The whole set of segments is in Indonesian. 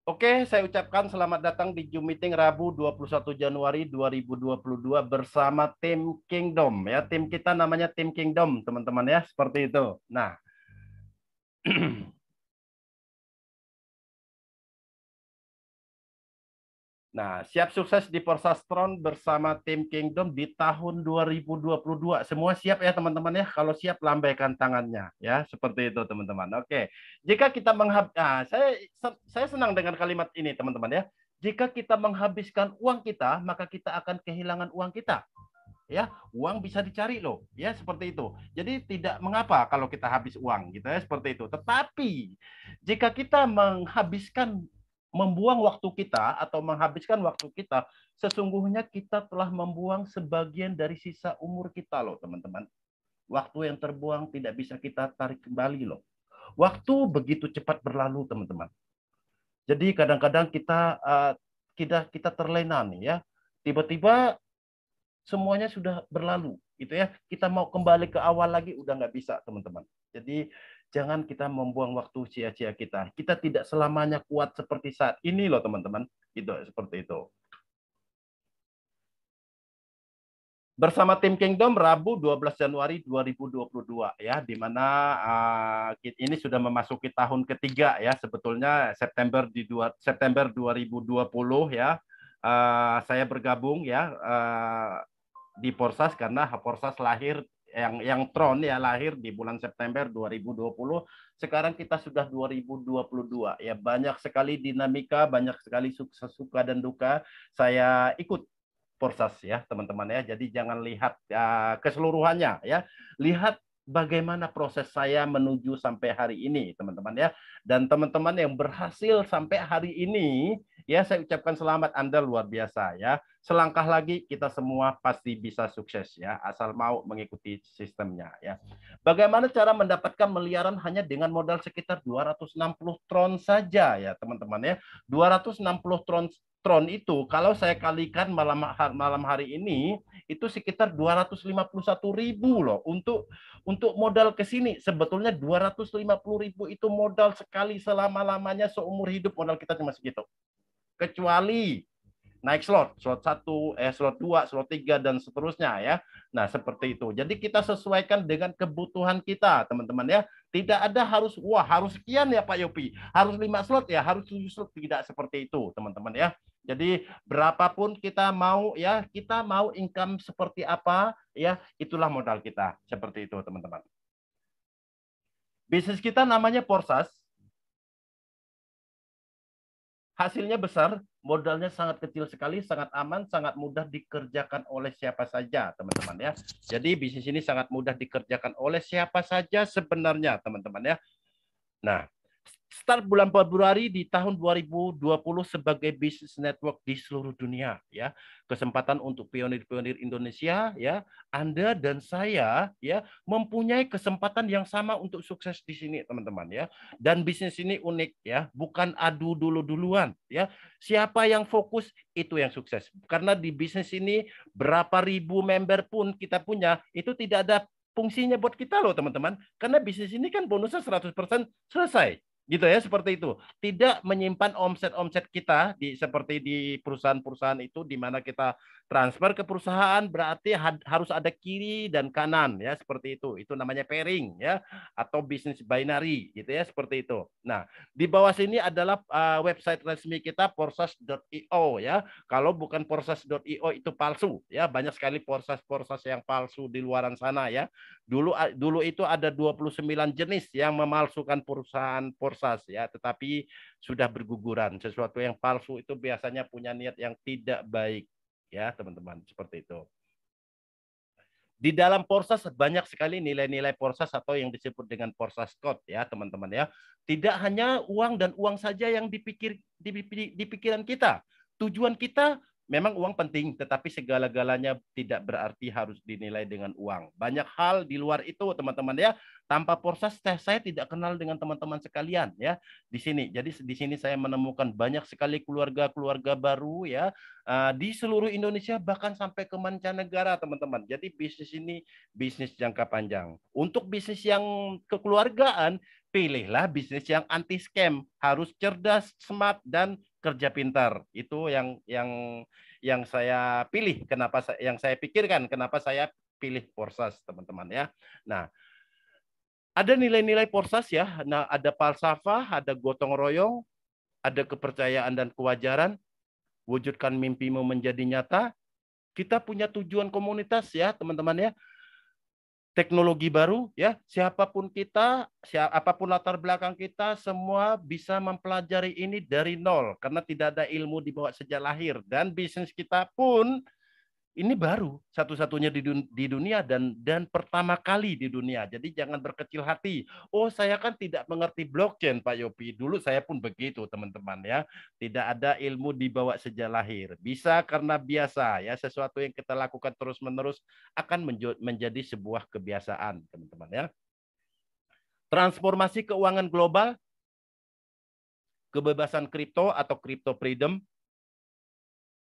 Oke, saya ucapkan selamat datang di Zoom Meeting Rabu 21 Januari 2022 bersama tim Kingdom ya. Tim kita namanya tim Kingdom, teman-teman ya, seperti itu. Nah, Nah, siap sukses di Porsastron bersama tim Kingdom di tahun 2022. Semua siap ya teman-teman ya. Kalau siap lambaikan tangannya ya, seperti itu teman-teman. Oke. Jika kita saya senang dengan kalimat ini teman-teman ya. Jika kita menghabiskan uang kita, maka kita akan kehilangan uang kita. Ya, uang bisa dicari loh, ya seperti itu. Jadi tidak mengapa kalau kita habis uang gitu ya, seperti itu. Tetapi jika kita membuang waktu kita atau menghabiskan waktu kita, sesungguhnya kita telah membuang sebagian dari sisa umur kita loh, teman-teman. Waktu yang terbuang tidak bisa kita tarik kembali loh. Waktu begitu cepat berlalu, teman-teman. Jadi kadang-kadang kita terlena nih ya. Tiba-tiba semuanya sudah berlalu gitu ya, kita mau kembali ke awal lagi udah nggak bisa teman-teman. Jadi jangan kita membuang waktu sia-sia kita tidak selamanya kuat seperti saat ini loh teman-teman, gitu seperti itu. Bersama tim Kingdom Rabu 12 Januari 2022 ya, di mana ini sudah memasuki tahun ketiga ya, sebetulnya September 2020 ya. Saya bergabung ya di Porsas karena Porsas lahir yang Tron ya lahir di bulan September 2020. Sekarang kita sudah 2022 ya, banyak sekali dinamika, banyak sekali suka dan duka. Saya ikut Porsas ya teman-teman ya. Jadi jangan lihat keseluruhannya ya. Lihat bagaimana proses saya menuju sampai hari ini teman-teman ya. Dan teman-teman yang berhasil sampai hari ini ya, saya ucapkan selamat, Anda luar biasa ya. Selangkah lagi kita semua pasti bisa sukses ya, asal mau mengikuti sistemnya ya. Bagaimana cara mendapatkan miliaran hanya dengan modal sekitar 260 tron saja ya teman-teman ya. 260 tron itu kalau saya kalikan malam hari ini itu sekitar 251.000 loh untuk modal ke sini. Sebetulnya 250.000 itu modal sekali selama-lamanya seumur hidup, modal kita cuma segitu. Kecuali naik slot 1, slot 2, slot 3 dan seterusnya ya. Nah, seperti itu. Jadi kita sesuaikan dengan kebutuhan kita, teman-teman ya. Tidak ada harus sekian ya Pak Yopi. Harus 5 slot ya, harus 7 slot, tidak seperti itu, teman-teman ya. Jadi berapapun kita mau ya, kita mau income seperti apa ya, itulah modal kita. Seperti itu, teman-teman. Bisnis kita namanya Porsas. Hasilnya besar, modalnya sangat kecil sekali, sangat aman, sangat mudah dikerjakan oleh siapa saja, teman-teman ya. Jadi bisnis ini sangat mudah dikerjakan oleh siapa saja sebenarnya, teman-teman ya. Nah, start bulan Februari di tahun 2020 sebagai bisnis network di seluruh dunia ya. Kesempatan untuk pionir-pionir Indonesia ya, Anda dan saya ya mempunyai kesempatan yang sama untuk sukses di sini teman-teman ya. Dan bisnis ini unik ya, bukan adu dulu-duluan ya. Siapa yang fokus itu yang sukses. Karena di bisnis ini berapa ribu member pun kita punya, itu tidak ada fungsinya buat kita loh teman-teman. Karena bisnis ini kan bonusnya 100% selesai gitu ya, seperti itu. Tidak menyimpan omset kita seperti di perusahaan-perusahaan itu, di mana kita transfer ke perusahaan berarti harus ada kiri dan kanan ya, seperti itu namanya pairing ya, atau bisnis binary gitu ya, seperti itu. Nah, di bawah sini adalah website resmi kita porsas.io ya. Kalau bukan porsas.io itu palsu ya, banyak sekali porsas yang palsu di luaran sana ya. Dulu itu ada 29 jenis yang memalsukan perusahaan Porsas ya, tetapi sudah berguguran. Sesuatu yang palsu itu biasanya punya niat yang tidak baik ya, teman-teman, seperti itu. Di dalam Porsas banyak sekali nilai-nilai Porsas atau yang disebut dengan Porsas Code ya, teman-teman ya. Tidak hanya uang dan uang saja yang di pikiran kita. Tujuan kita memang uang penting, tetapi segala-galanya tidak berarti harus dinilai dengan uang. Banyak hal di luar itu, teman-teman ya. Tanpa Porsas saya tidak kenal dengan teman-teman sekalian ya di sini. Jadi di sini saya menemukan banyak sekali keluarga-keluarga baru ya, di seluruh Indonesia bahkan sampai ke mancanegara, teman-teman. Jadi bisnis ini bisnis jangka panjang. Untuk bisnis yang kekeluargaan pilihlah bisnis yang anti scam, harus cerdas, smart, dan kerja pintar. Itu yang saya pilih. Yang saya pikirkan kenapa saya pilih Porsas, teman-teman ya. Nah, ada nilai-nilai Porsas ya. Nah, ada falsafah, ada gotong royong, ada kepercayaan dan kewajaran, wujudkan mimpimu menjadi nyata. Kita punya tujuan komunitas ya, teman-teman ya. Teknologi baru ya, siapapun kita, apapun latar belakang kita, semua bisa mempelajari ini dari nol karena tidak ada ilmu dibawa sejak lahir, dan bisnis kita pun ini baru satu-satunya di dunia dan pertama kali di dunia. Jadi jangan berkecil hati. Oh, saya kan tidak mengerti blockchain, Pak Yopi. Dulu saya pun begitu, teman-teman ya. Tidak ada ilmu dibawa sejak lahir. Bisa karena biasa ya. Sesuatu yang kita lakukan terus-menerus akan menjadi sebuah kebiasaan, teman-teman ya. Transformasi keuangan global, kebebasan kripto atau crypto freedom,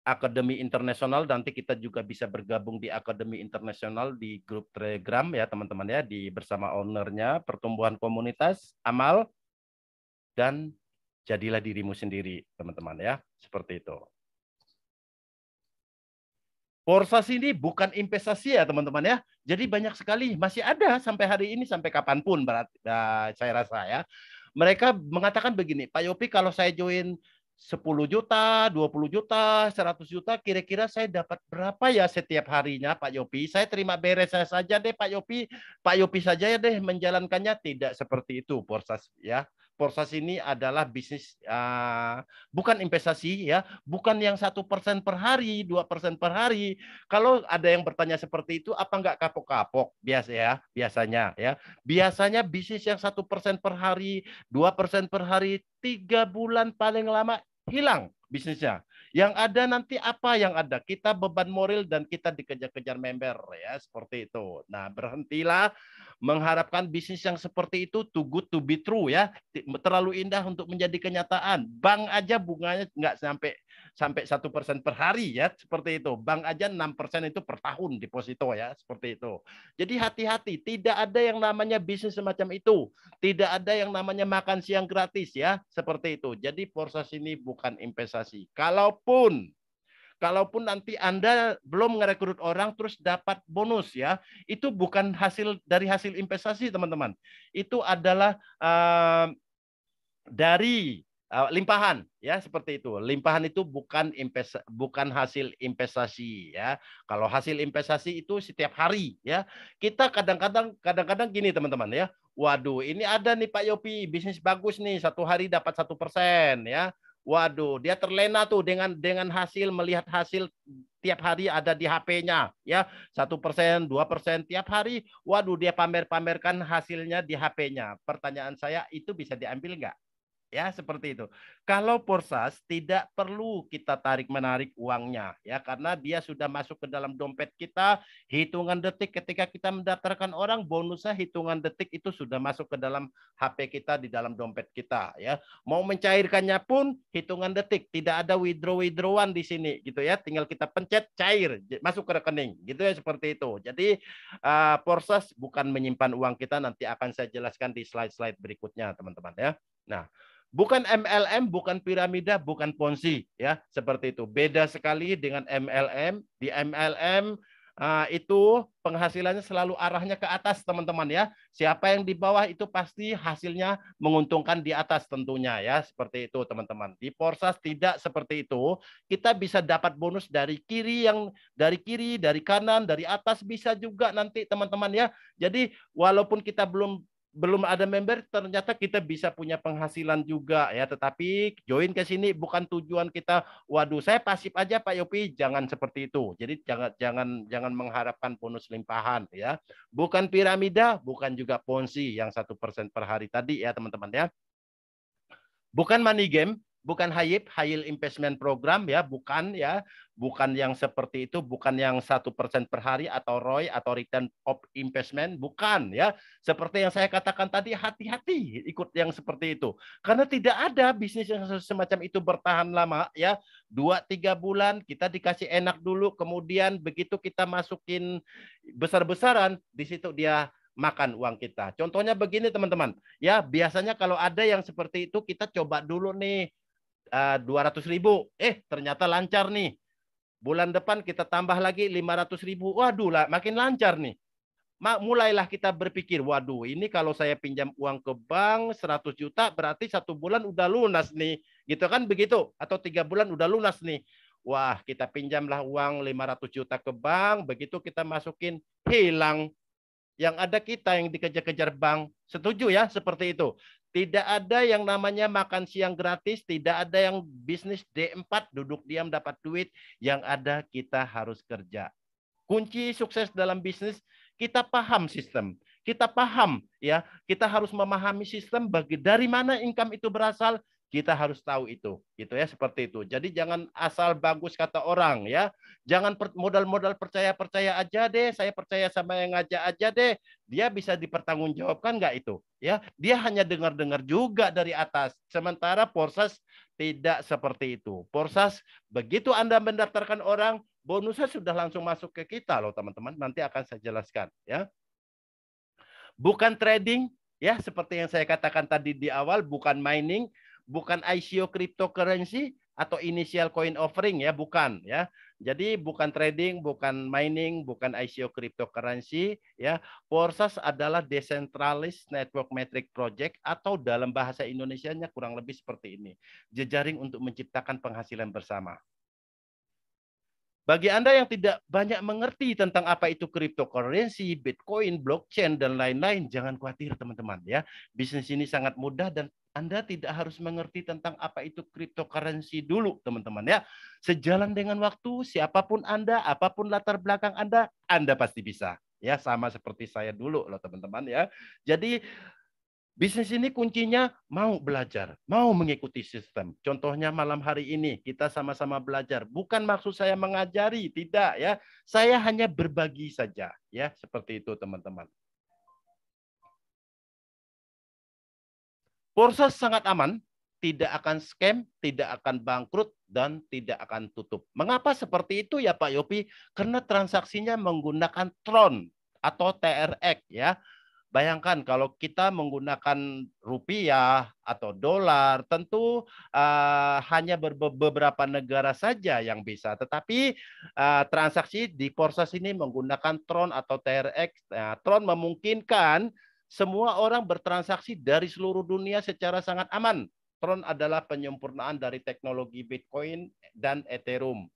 Akademi Internasional. Nanti kita juga bisa bergabung di Akademi Internasional di grup Telegram ya, teman-teman ya, bersama ownernya, pertumbuhan komunitas, amal, dan jadilah dirimu sendiri, teman-teman ya, seperti itu. Porsas ini bukan investasi ya, teman-teman ya. Jadi banyak sekali, masih ada sampai hari ini, sampai kapanpun berarti, saya rasa ya. Mereka mengatakan begini, Pak Yopi, kalau saya join 10 juta, 20 juta, 100 juta, kira-kira saya dapat berapa ya setiap harinya, Pak Yopi? Saya terima beres saya saja deh, Pak Yopi. Pak Yopi saja ya deh menjalankannya. Tidak seperti itu, Porsas ya. Porsas ini adalah bisnis, bukan investasi ya, bukan yang 1% per hari, 2% per hari. Kalau ada yang bertanya seperti itu, apa enggak kapok-kapok? Biasanya ya. Biasanya bisnis yang 1% per hari, 2% per hari, 3 bulan paling lama hilang bisnisnya. Yang ada nanti apa yang ada? Kita beban moral dan kita dikejar-kejar member ya, seperti itu. Nah, berhentilah mengharapkan bisnis yang seperti itu too good to be true ya. Terlalu indah untuk menjadi kenyataan. Bank aja bunganya nggak sampai 1% per hari ya, seperti itu. Bank aja 6% itu per tahun deposito ya, seperti itu. Jadi hati-hati, tidak ada yang namanya bisnis semacam itu. Tidak ada yang namanya makan siang gratis ya, seperti itu. Jadi Porsas ini bukan investasi. Kalaupun nanti Anda belum merekrut orang terus dapat bonus ya, itu bukan dari hasil investasi, teman-teman. Itu adalah dari limpahan ya, seperti itu. Limpahan itu bukan hasil investasi ya. Kalau hasil investasi itu setiap hari ya. Kita kadang-kadang gini, teman-teman ya. Waduh, ini ada nih Pak Yopi, bisnis bagus nih, 1 hari dapat 1% ya. Waduh, dia terlena tuh dengan melihat hasil tiap hari ada di HP-nya ya, 1%, 2% tiap hari. Waduh, dia pamerkan hasilnya di HP-nya. Pertanyaan saya, itu bisa diambil nggak? Ya, seperti itu. Kalau Porsas tidak perlu kita tarik-menarik uangnya ya, karena dia sudah masuk ke dalam dompet kita hitungan detik. Ketika kita mendaftarkan orang, bonusnya hitungan detik itu sudah masuk ke dalam HP kita, di dalam dompet kita ya. Mau mencairkannya pun hitungan detik, tidak ada withdrawan di sini gitu ya. Tinggal kita pencet cair, masuk ke rekening gitu ya, seperti itu. Jadi Porsas bukan menyimpan uang kita, nanti akan saya jelaskan di slide-slide berikutnya, teman-teman ya. Nah, bukan MLM, bukan piramida, bukan ponzi ya, seperti itu. Beda sekali dengan MLM. Di MLM itu penghasilannya selalu arahnya ke atas, teman-teman ya. Siapa yang di bawah itu pasti hasilnya menguntungkan di atas tentunya ya, seperti itu, teman-teman. Di Porsas tidak seperti itu. Kita bisa dapat bonus dari kiri, dari kanan, dari atas bisa juga nanti, teman-teman ya. Jadi walaupun kita belum ada member, ternyata kita bisa punya penghasilan juga ya. Tetapi join ke sini bukan tujuan kita, waduh saya pasif aja Pak Yopi, jangan seperti itu. Jadi jangan mengharapkan bonus limpahan ya. Bukan piramida, bukan juga ponzi yang 1% per hari tadi ya, teman-teman ya. Bukan money game, bukan high yield investment program ya, bukan yang seperti itu, bukan yang 1% per hari atau ROI atau return of investment, bukan ya. Seperti yang saya katakan tadi, hati-hati ikut yang seperti itu, karena tidak ada bisnis yang semacam itu bertahan lama ya. 2-3 bulan kita dikasih enak dulu, kemudian begitu kita masukin besar-besaran, di situ dia makan uang kita. Contohnya begini teman-teman, ya biasanya kalau ada yang seperti itu kita coba dulu nih 200.000, ternyata lancar nih. Bulan depan kita tambah lagi 500.000, waduh lah makin lancar nih. Mulailah kita berpikir, waduh ini kalau saya pinjam uang ke bank 100 juta berarti 1 bulan udah lunas nih. Gitu kan begitu? Atau 3 bulan udah lunas nih. Wah kita pinjamlah uang 500 juta ke bank, begitu kita masukin hilang. Yang ada kita yang dikejar-kejar bank. Setuju ya seperti itu. Tidak ada yang namanya makan siang gratis, tidak ada yang bisnis D4 duduk diam dapat duit. Yang ada kita harus kerja. Kunci sukses dalam bisnis, kita paham sistem. Kita paham ya, kita harus memahami sistem dari mana income itu berasal, kita harus tahu itu. Gitu ya, seperti itu. Jadi jangan asal bagus kata orang ya. Jangan modal-modal percaya-percaya aja deh, saya percaya sama yang ngajak aja deh. Dia bisa dipertanggungjawabkan nggak itu? Ya, dia hanya dengar-dengar juga dari atas. Sementara Porsas tidak seperti itu. Porsas begitu Anda mendaftarkan orang, bonusnya sudah langsung masuk ke kita loh teman-teman. Nanti akan saya jelaskan ya. Bukan trading ya seperti yang saya katakan tadi di awal, bukan mining, bukan ICO cryptocurrency atau initial coin offering ya, bukan ya. Jadi bukan trading, bukan mining, bukan ICO cryptocurrency ya. Porsas adalah decentralized network metric project atau dalam bahasa Indonesianya kurang lebih seperti ini. Jejaring untuk menciptakan penghasilan bersama. Bagi Anda yang tidak banyak mengerti tentang apa itu cryptocurrency, Bitcoin, blockchain, dan lain-lain, jangan khawatir teman-teman ya. Bisnis ini sangat mudah dan Anda tidak harus mengerti tentang apa itu cryptocurrency dulu teman-teman ya. Sejalan dengan waktu, siapapun Anda, apapun latar belakang Anda pasti bisa. Ya, sama seperti saya dulu loh teman-teman ya. Jadi bisnis ini kuncinya mau belajar, mau mengikuti sistem. Contohnya malam hari ini kita sama-sama belajar. Bukan maksud saya mengajari, tidak ya. Saya hanya berbagi saja, ya seperti itu teman-teman. Porsas sangat aman, tidak akan scam, tidak akan bangkrut, dan tidak akan tutup. Mengapa seperti itu ya Pak Yopi? Karena transaksinya menggunakan Tron atau TRX ya. Bayangkan kalau kita menggunakan rupiah atau dolar, tentu hanya beberapa negara saja yang bisa. Tetapi transaksi di Porsas ini menggunakan Tron atau TRX. Nah, Tron memungkinkan semua orang bertransaksi dari seluruh dunia secara sangat aman. Tron adalah penyempurnaan dari teknologi Bitcoin dan Ethereum.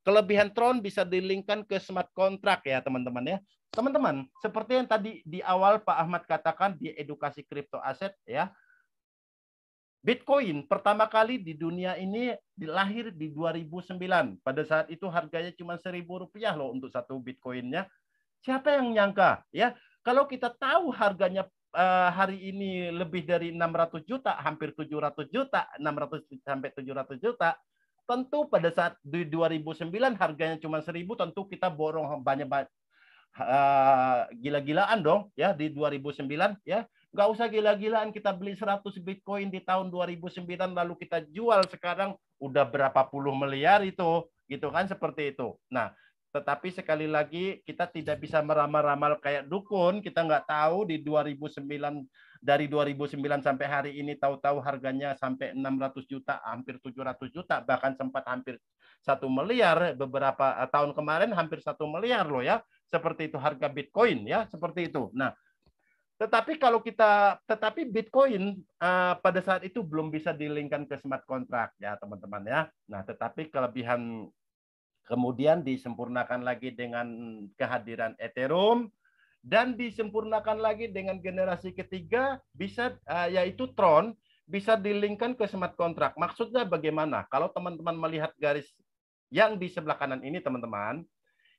Kelebihan Tron bisa dilingkan ke smart contract ya teman-teman ya. Teman-teman, seperti yang tadi di awal Pak Ahmad katakan di edukasi kripto aset ya. Bitcoin pertama kali di dunia ini lahir di 2009. Pada saat itu harganya cuma Rp1.000 loh untuk satu Bitcoinnya. Siapa yang nyangka ya? Kalau kita tahu harganya hari ini lebih dari 600 juta, hampir 700 juta, 600 sampai 700 juta, tentu pada saat di 2009 harganya cuma 1.000, tentu kita borong banyak gila-gilaan dong ya di 2009 ya. Nggak usah gila-gilaan kita beli 100 Bitcoin di tahun 2009 lalu kita jual sekarang udah berapa puluh miliar itu gitu kan seperti itu. Nah, tetapi sekali lagi kita tidak bisa meramal-ramal kayak dukun, kita nggak tahu di 2009 dari 2009 sampai hari ini tahu-tahu harganya sampai 600 juta, hampir 700 juta, bahkan sempat hampir 1 miliar beberapa tahun kemarin hampir 1 miliar loh ya. Seperti itu harga Bitcoin ya, seperti itu. Nah, tetapi Bitcoin pada saat itu belum bisa dilingkan ke smart contract ya teman-teman ya. Nah, tetapi kelebihan kemudian disempurnakan lagi dengan kehadiran Ethereum dan disempurnakan lagi dengan generasi ketiga bisa yaitu Tron bisa dilingkan ke smart contract. Maksudnya bagaimana? Kalau teman-teman melihat garis yang di sebelah kanan ini teman-teman,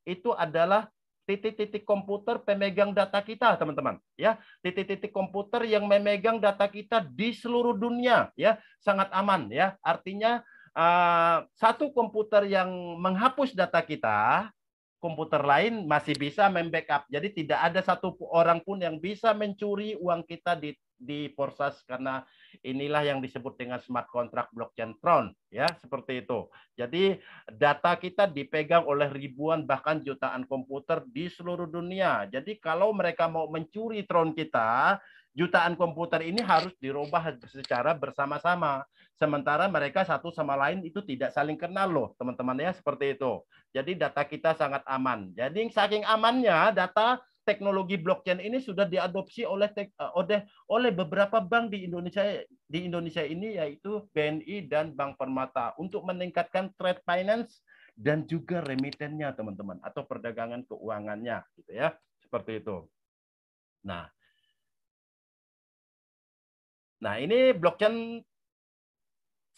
itu adalah titik-titik komputer pemegang data kita teman-teman ya, titik-titik komputer yang memegang data kita di seluruh dunia ya, sangat aman ya. Artinya satu komputer yang menghapus data kita, komputer lain masih bisa membackup. Jadi tidak ada satu orang pun yang bisa mencuri uang kita di Porsas karena inilah yang disebut dengan smart contract blockchain Tron, ya, seperti itu. Jadi data kita dipegang oleh ribuan bahkan jutaan komputer di seluruh dunia. Jadi kalau mereka mau mencuri Tron kita, jutaan komputer ini harus dirubah secara bersama-sama. Sementara mereka satu sama lain itu tidak saling kenal loh, teman-teman ya, seperti itu. Jadi data kita sangat aman. Jadi saking amannya data teknologi blockchain ini sudah diadopsi oleh beberapa bank di Indonesia ini, yaitu BNI dan Bank Permata, untuk meningkatkan trade finance dan juga remitennya, teman-teman, atau perdagangan keuangannya, gitu ya, seperti itu. Nah, ini blockchain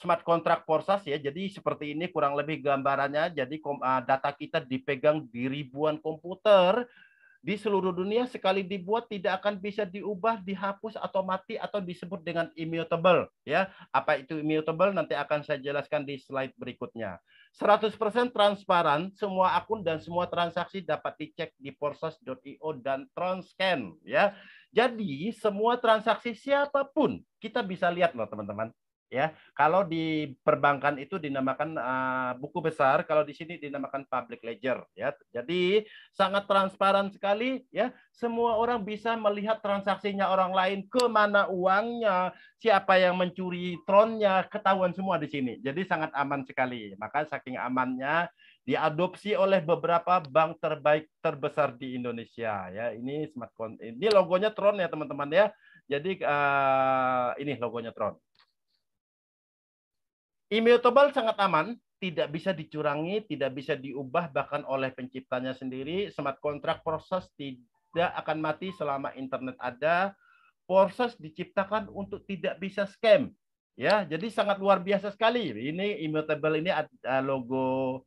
smart contract Porsas ya. Jadi seperti ini kurang lebih gambarannya. Jadi data kita dipegang di ribuan komputer di seluruh dunia, sekali dibuat tidak akan bisa diubah, dihapus atau mati atau disebut dengan immutable, ya. Apa itu immutable nanti akan saya jelaskan di slide berikutnya. 100% transparan, semua akun dan semua transaksi dapat dicek di porsas.io dan Tronscan, ya. Jadi semua transaksi siapapun kita bisa lihat loh, teman-teman. Ya, kalau di perbankan itu dinamakan buku besar, kalau di sini dinamakan public ledger, ya. Jadi sangat transparan sekali, ya. Semua orang bisa melihat transaksinya orang lain, kemana uangnya, siapa yang mencuri tronnya, ketahuan semua di sini. Jadi sangat aman sekali. Maka saking amannya diadopsi oleh beberapa bank terbaik terbesar di Indonesia, ya. Ini ini logonya Tron ya, teman-teman ya. Jadi ini logonya Tron. Immutable sangat aman, tidak bisa dicurangi, tidak bisa diubah bahkan oleh penciptanya sendiri. Smart contract proses tidak akan mati selama internet ada. Proses diciptakan untuk tidak bisa scam. Ya, jadi sangat luar biasa sekali. Ini immutable, ini logo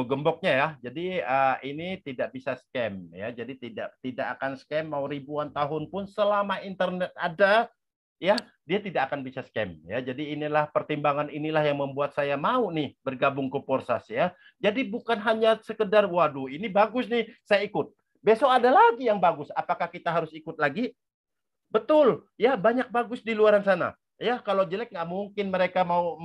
gemboknya ya. Jadi ini tidak bisa scam ya. Jadi tidak akan scam mau ribuan tahun pun selama internet ada, ya, dia tidak akan bisa scam ya. Jadi inilah pertimbangan, inilah yang membuat saya mau nih bergabung ke Porsas ya. Jadi bukan hanya sekedar waduh ini bagus nih saya ikut. Besok ada lagi yang bagus. Apakah kita harus ikut lagi? Betul, ya, banyak bagus di luar sana. Ya, kalau jelek nggak mungkin mereka mau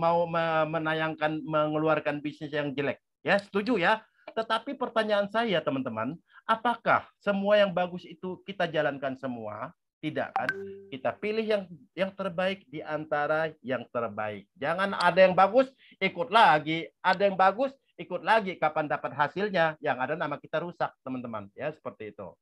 menayangkan, mengeluarkan bisnis yang jelek. Ya, setuju ya. Tetapi pertanyaan saya, teman-teman, apakah semua yang bagus itu kita jalankan semua? Tidak kan? Kita pilih yang terbaik di antara yang terbaik. Jangan ada yang bagus ikut lagi, ada yang bagus ikut lagi. Kapan dapat hasilnya? Yang ada nama kita rusak, teman-teman. Ya, seperti itu.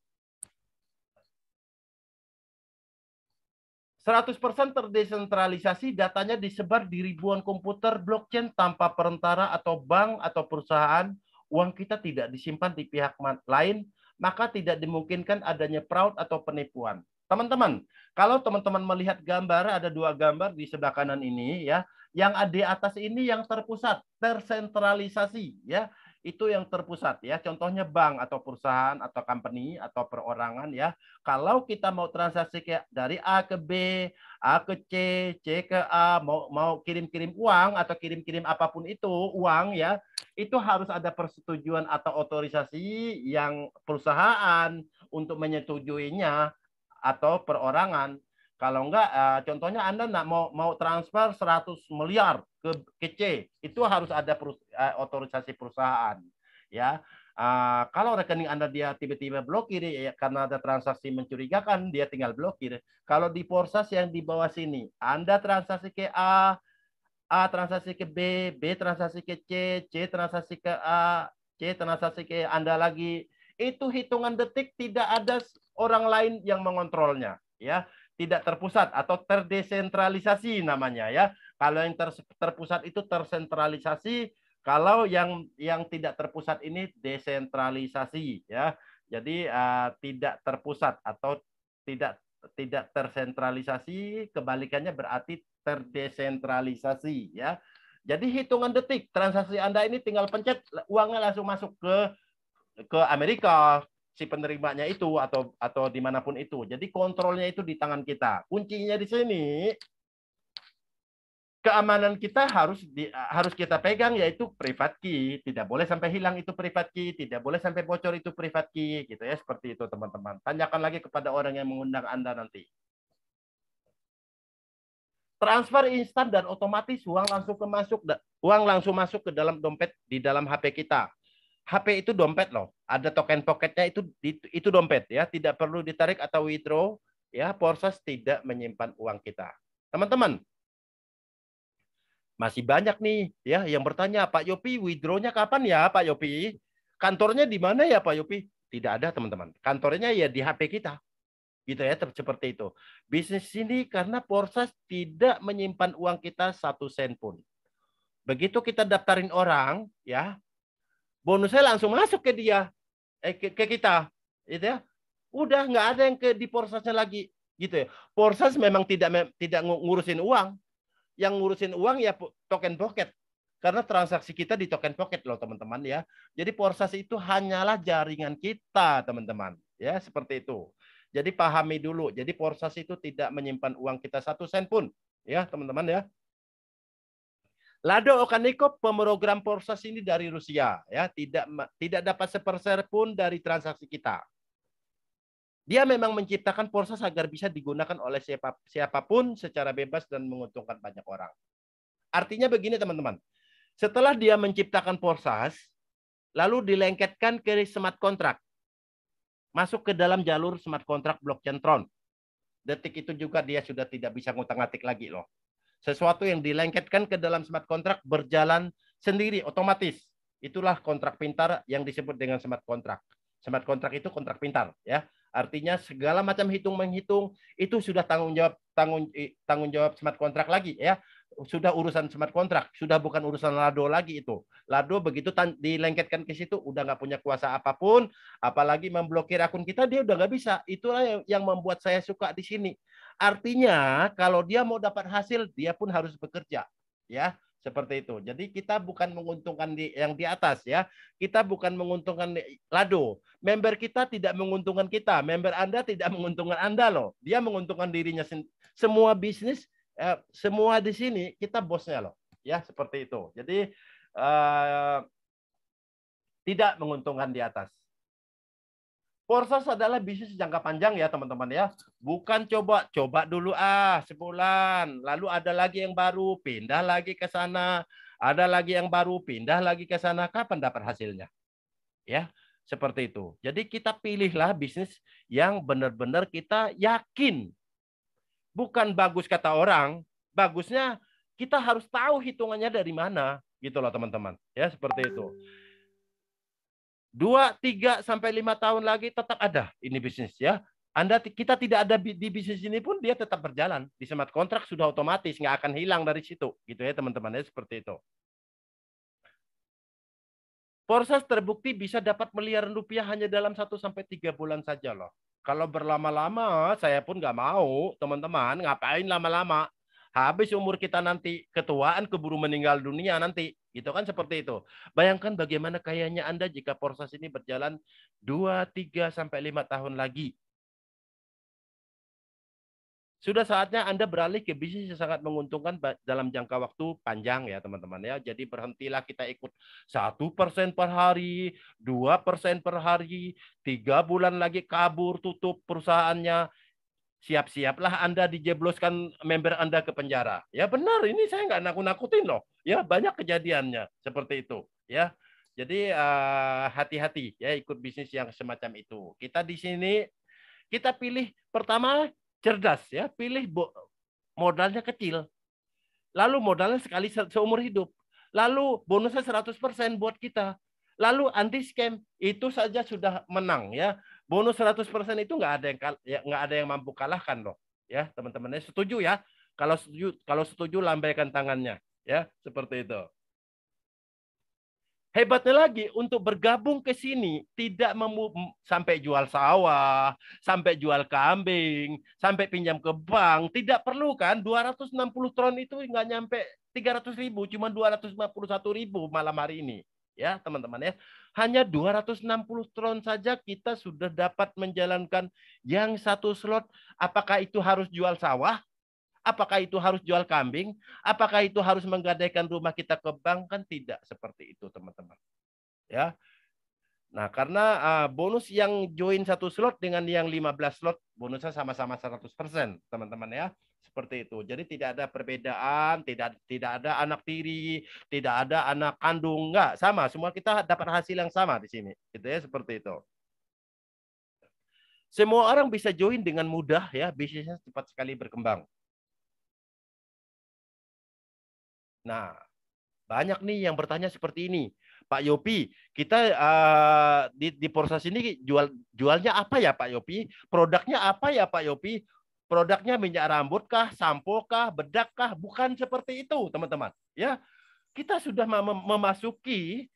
100% terdesentralisasi, datanya disebar di ribuan komputer blockchain tanpa perantara atau bank atau perusahaan. Uang kita tidak disimpan di pihak lain, maka tidak dimungkinkan adanya fraud atau penipuan. Teman-teman, kalau teman-teman melihat gambar, ada dua gambar di sebelah kanan ini ya. Yang di atas ini yang terpusat, tersentralisasi ya. Itu yang terpusat ya. Contohnya bank atau perusahaan atau company atau perorangan ya. Kalau kita mau transaksi dari A ke B, A ke C, C ke A, mau kirim-kirim uang atau kirim-kirim apapun itu uang ya, itu harus ada persetujuan atau otorisasi yang perusahaan untuk menyetujuinya atau perorangan. Kalau enggak, contohnya Anda mau transfer 100 miliar ke C, itu harus ada otorisasi perusahaan. Ya, kalau rekening Anda dia tiba-tiba blokir ya, karena ada transaksi mencurigakan, dia tinggal blokir. Kalau di Porsas yang di bawah sini, Anda transaksi ke A, A transaksi ke B, B transaksi ke C, C transaksi ke A, C transaksi ke Anda lagi. Itu hitungan detik, tidak ada orang lain yang mengontrolnya, ya. Tidak terpusat atau terdesentralisasi namanya ya. Kalau yang terpusat itu tersentralisasi, kalau yang tidak terpusat ini desentralisasi ya. Jadi tidak terpusat atau tidak tidak tersentralisasi, kebalikannya berarti terdesentralisasi ya. Jadi hitungan detik transaksi Anda ini tinggal pencet, uangnya langsung masuk ke Amerika, si penerimanya itu atau dimanapun itu. Jadi kontrolnya itu di tangan kita. Kuncinya di sini, keamanan kita harus kita pegang, yaitu private key. Tidak boleh sampai hilang itu private key, tidak boleh sampai bocor itu private key, gitu ya. Seperti itu teman-teman. Tanyakan lagi kepada orang yang mengundang Anda nanti. Transfer instan dan otomatis, uang langsung masuk ke dalam dompet di dalam HP kita. HP itu dompet loh, ada token pocketnya, itu dompet ya, tidak perlu ditarik atau withdraw ya. Porsas tidak menyimpan uang kita. Teman-teman, masih banyak nih ya yang bertanya, Pak Yopi, withdraw-nya kapan ya Pak Yopi? Kantornya di mana ya Pak Yopi? Tidak ada teman-teman. Kantornya ya di HP kita. Gitu ya, seperti itu. Bisnis ini karena Porsas tidak menyimpan uang kita 1 sen pun. Begitu kita daftarin orang, ya, bonusnya langsung masuk ke dia, ke kita, gitu ya. Udah nggak ada yang di Porsasnya lagi, gitu ya. Porsas memang tidak ngurusin uang, yang ngurusin uang ya token pocket. Karena transaksi kita di token pocket loh teman-teman ya. Jadi Porsas itu hanyalah jaringan kita teman-teman ya, seperti itu. Jadi pahami dulu. Jadi Porsas itu tidak menyimpan uang kita 1 sen pun ya teman-teman ya. Lado Okanikov pemrogram Porsas ini dari Rusia ya, tidak dapat sepersen pun dari transaksi kita. Dia memang menciptakan Porsas agar bisa digunakan oleh siapapun secara bebas dan menguntungkan banyak orang. Artinya begini teman-teman. Setelah dia menciptakan Porsas, lalu dilengketkan ke smart contract. Masuk ke dalam jalur smart contract blockchain Tron. Detik itu juga dia sudah tidak bisa ngutak-ngatik lagi loh. Sesuatu yang dilengketkan ke dalam smart contract berjalan sendiri, otomatis. Itulah kontrak pintar yang disebut dengan smart contract. Smart contract itu kontrak pintar ya. Artinya segala macam hitung-menghitung itu sudah tanggung jawab smart contract lagi ya. Sudah urusan smart contract, sudah bukan urusan Lado lagi itu. Lado begitu dilengketkan ke situ udah nggak punya kuasa apapun, apalagi memblokir akun kita dia udah nggak bisa. Itulah yang membuat saya suka di sini. Artinya kalau dia mau dapat hasil dia pun harus bekerja ya. Seperti itu. Jadi kita bukan menguntungkan yang di atas ya. Kita bukan menguntungkan Lado. Member kita tidak menguntungkan kita. Member Anda tidak menguntungkan Anda loh. Dia menguntungkan dirinya sendiri. Semua bisnis, semua di sini kita bosnya loh. Ya seperti itu. Jadi tidak menguntungkan di atas. Porsas adalah bisnis jangka panjang ya teman-teman ya. Bukan coba dulu sebulan, lalu ada lagi yang baru, pindah lagi ke sana, ada lagi yang baru, pindah lagi ke sana, kapan dapat hasilnya? Ya, seperti itu. Jadi kita pilihlah bisnis yang benar-benar kita yakin. Bukan bagus kata orang, bagusnya kita harus tahu hitungannya dari mana, gitu loh teman-teman. Ya, seperti itu. 2, 3, sampai 5 tahun lagi tetap ada ini bisnis ya. Kita tidak ada di bisnis ini pun dia tetap berjalan. Di smart contract sudah otomatis, nggak akan hilang dari situ. Gitu ya teman-teman, ya seperti itu. Porsas terbukti bisa dapat miliaran rupiah hanya dalam 1-3 bulan saja loh. Kalau berlama-lama saya pun nggak mau teman-teman, ngapain lama-lama. Habis umur kita nanti ketuaan keburu meninggal dunia nanti. Gitu kan seperti itu. Bayangkan bagaimana kayanya Anda jika Porsas ini berjalan 2, 3, sampai 5 tahun lagi. Sudah saatnya Anda beralih ke bisnis yang sangat menguntungkan dalam jangka waktu panjang ya teman-teman ya. Jadi berhentilah kita ikut 1% per hari, 2% per hari, 3 bulan lagi kabur tutup perusahaannya. Siap-siaplah Anda dijebloskan member Anda ke penjara. Ya benar, ini saya nggak nakut-nakutin loh. Ya banyak kejadiannya seperti itu. Ya, jadi hati-hati ya ikut bisnis yang semacam itu. Kita di sini kita pilih pertama cerdas ya, pilih modalnya kecil. Lalu modalnya sekali seumur hidup. Lalu bonusnya 100% buat kita. Lalu anti scam itu saja sudah menang ya. Bonus 100% itu nggak ada yang mampu kalahkan loh. Ya, teman-teman setuju ya? Kalau setuju lambaikan tangannya ya, seperti itu. Hebatnya lagi untuk bergabung ke sini tidak sampai jual sawah, sampai jual kambing, sampai pinjam ke bank, tidak perlu kan? 260 tron itu nggak nyampe 300.000, cuma 251.000 malam hari ini. Ya, teman-teman ya. Hanya 260 tron saja kita sudah dapat menjalankan yang satu slot. Apakah itu harus jual sawah? Apakah itu harus jual kambing? Apakah itu harus menggadaikan rumah kita ke bank? Kan tidak seperti itu, teman-teman. Ya. Nah, karena bonus yang join satu slot dengan yang 15 slot, bonusnya sama-sama 100%, teman-teman ya. seperti itu. Jadi tidak ada perbedaan, tidak ada anak tiri, tidak ada anak kandung, enggak, sama. Semua kita dapat hasil yang sama di sini. Gitu ya, seperti itu. Semua orang bisa join dengan mudah ya, bisnisnya cepat sekali berkembang. Nah, banyak nih yang bertanya seperti ini. Pak Yopi, kita di Porsas ini jualnya apa ya Pak Yopi? Produknya apa ya Pak Yopi? Produknya minyak rambut kah, sampo kah, bedak kah? Bukan seperti itu, teman-teman. Ya, kita sudah memasuki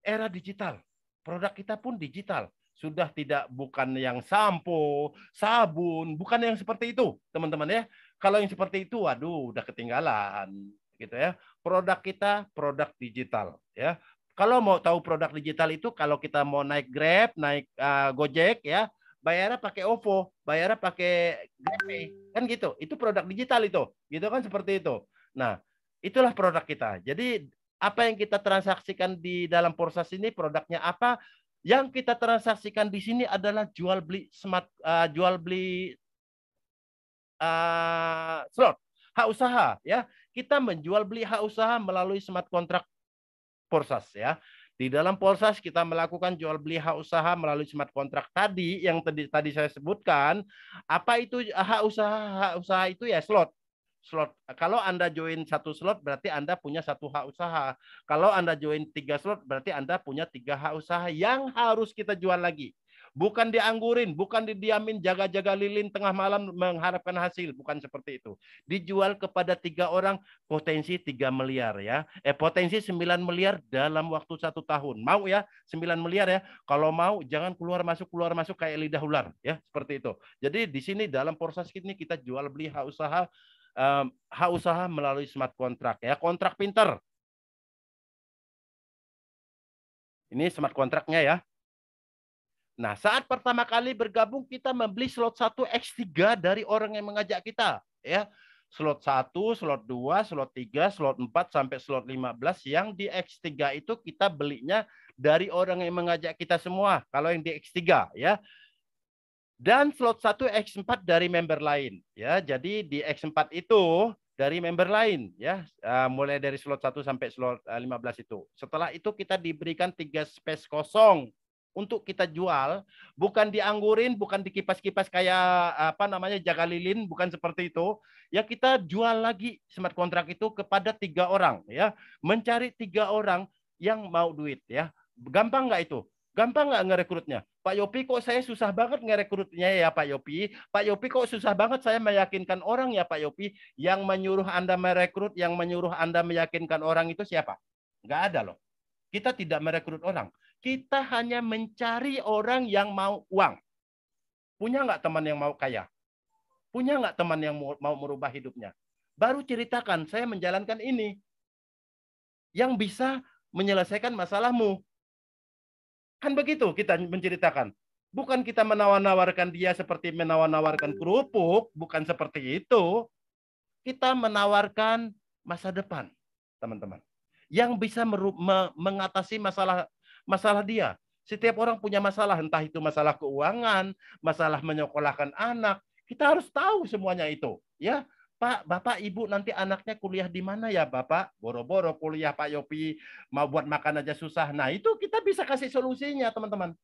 era digital. Produk kita pun digital. Sudah tidak bukan yang sampo, sabun, bukan yang seperti itu, teman-teman ya. Kalau yang seperti itu, waduh, udah ketinggalan, gitu ya. Produk kita produk digital, ya. Kalau mau tahu produk digital itu, kalau kita mau naik Grab, naik Gojek, ya, bayarnya pakai OVO, bayarnya pakai GrabPay, kan gitu. Itu produk digital itu, gitu kan seperti itu. Nah, itulah produk kita. Jadi apa yang kita transaksikan di dalam Porsas ini, produknya apa? Yang kita transaksikan di sini adalah jual beli slot, hak usaha ya. Kita menjual beli hak usaha melalui smart contract Porsas ya. Di dalam Porsas kita melakukan jual beli hak usaha melalui smart contract tadi yang tadi saya sebutkan. Apa itu hak usaha? Hak usaha itu ya slot. Kalau Anda join satu slot berarti Anda punya satu hak usaha. Kalau Anda join 3 slot berarti Anda punya 3 hak usaha yang harus kita jual lagi. Bukan dianggurin, bukan didiamin jaga-jaga lilin tengah malam mengharapkan hasil, bukan seperti itu. Dijual kepada 3 orang, potensi 3 miliar ya. Potensi 9 miliar dalam waktu 1 tahun. Mau ya 9 miliar ya. Kalau mau jangan keluar masuk kayak lidah ular ya, seperti itu. Jadi di sini dalam Porsas ini kita jual beli hak usaha hak usaha melalui smart contract ya, kontrak pinter. Ini smart kontraknya ya. Nah, saat pertama kali bergabung kita membeli slot 1 X3 dari orang yang mengajak kita ya. Slot 1, slot 2, slot 3, slot 4 sampai slot 15 yang di X3 itu kita belinya dari orang yang mengajak kita semua. Kalau yang di X3 ya. Dan slot 1 X4 dari member lain ya. Jadi di X4 itu dari member lain ya, mulai dari slot 1 sampai slot 15 itu. Setelah itu kita diberikan 3 space kosong untuk kita jual, bukan dianggurin, bukan dikipas-kipas kayak apa namanya jaga lilin, bukan seperti itu. Ya kita jual lagi smart kontrak itu kepada 3 orang ya, mencari 3 orang yang mau duit ya. Gampang nggak itu? Gampang nggak ngerekrutnya? Pak Yopi, kok saya susah banget ngerekrutnya ya Pak Yopi? Pak Yopi, kok susah banget saya meyakinkan orang ya Pak Yopi? Yang menyuruh Anda merekrut, yang menyuruh Anda meyakinkan orang itu siapa? Nggak ada loh. Kita tidak merekrut orang. Kita hanya mencari orang yang mau uang. Punya nggak teman yang mau kaya? Punya nggak teman yang mau merubah hidupnya? Baru ceritakan, saya menjalankan ini. Yang bisa menyelesaikan masalahmu. Kan begitu kita menceritakan. Bukan kita menawar-nawarkan dia seperti menawar-nawarkan kerupuk, bukan seperti itu. Kita menawarkan masa depan, teman-teman. Yang bisa mengatasi masalah dia. Setiap orang punya masalah, entah itu masalah keuangan, masalah menyekolahkan anak. Kita harus tahu semuanya itu, ya. Pak, Bapak, Ibu, nanti anaknya kuliah di mana ya, Bapak? Boro-boro kuliah Pak Yopi, mau buat makan aja susah. Nah, itu kita bisa kasih solusinya, teman-teman.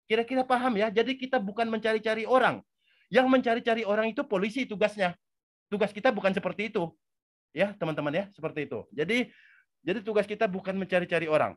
Kira-kira paham ya? Jadi kita bukan mencari-cari orang. Yang mencari-cari orang itu polisi tugasnya. Tugas kita bukan seperti itu. Ya, teman-teman ya, seperti itu. Jadi tugas kita bukan mencari-cari orang.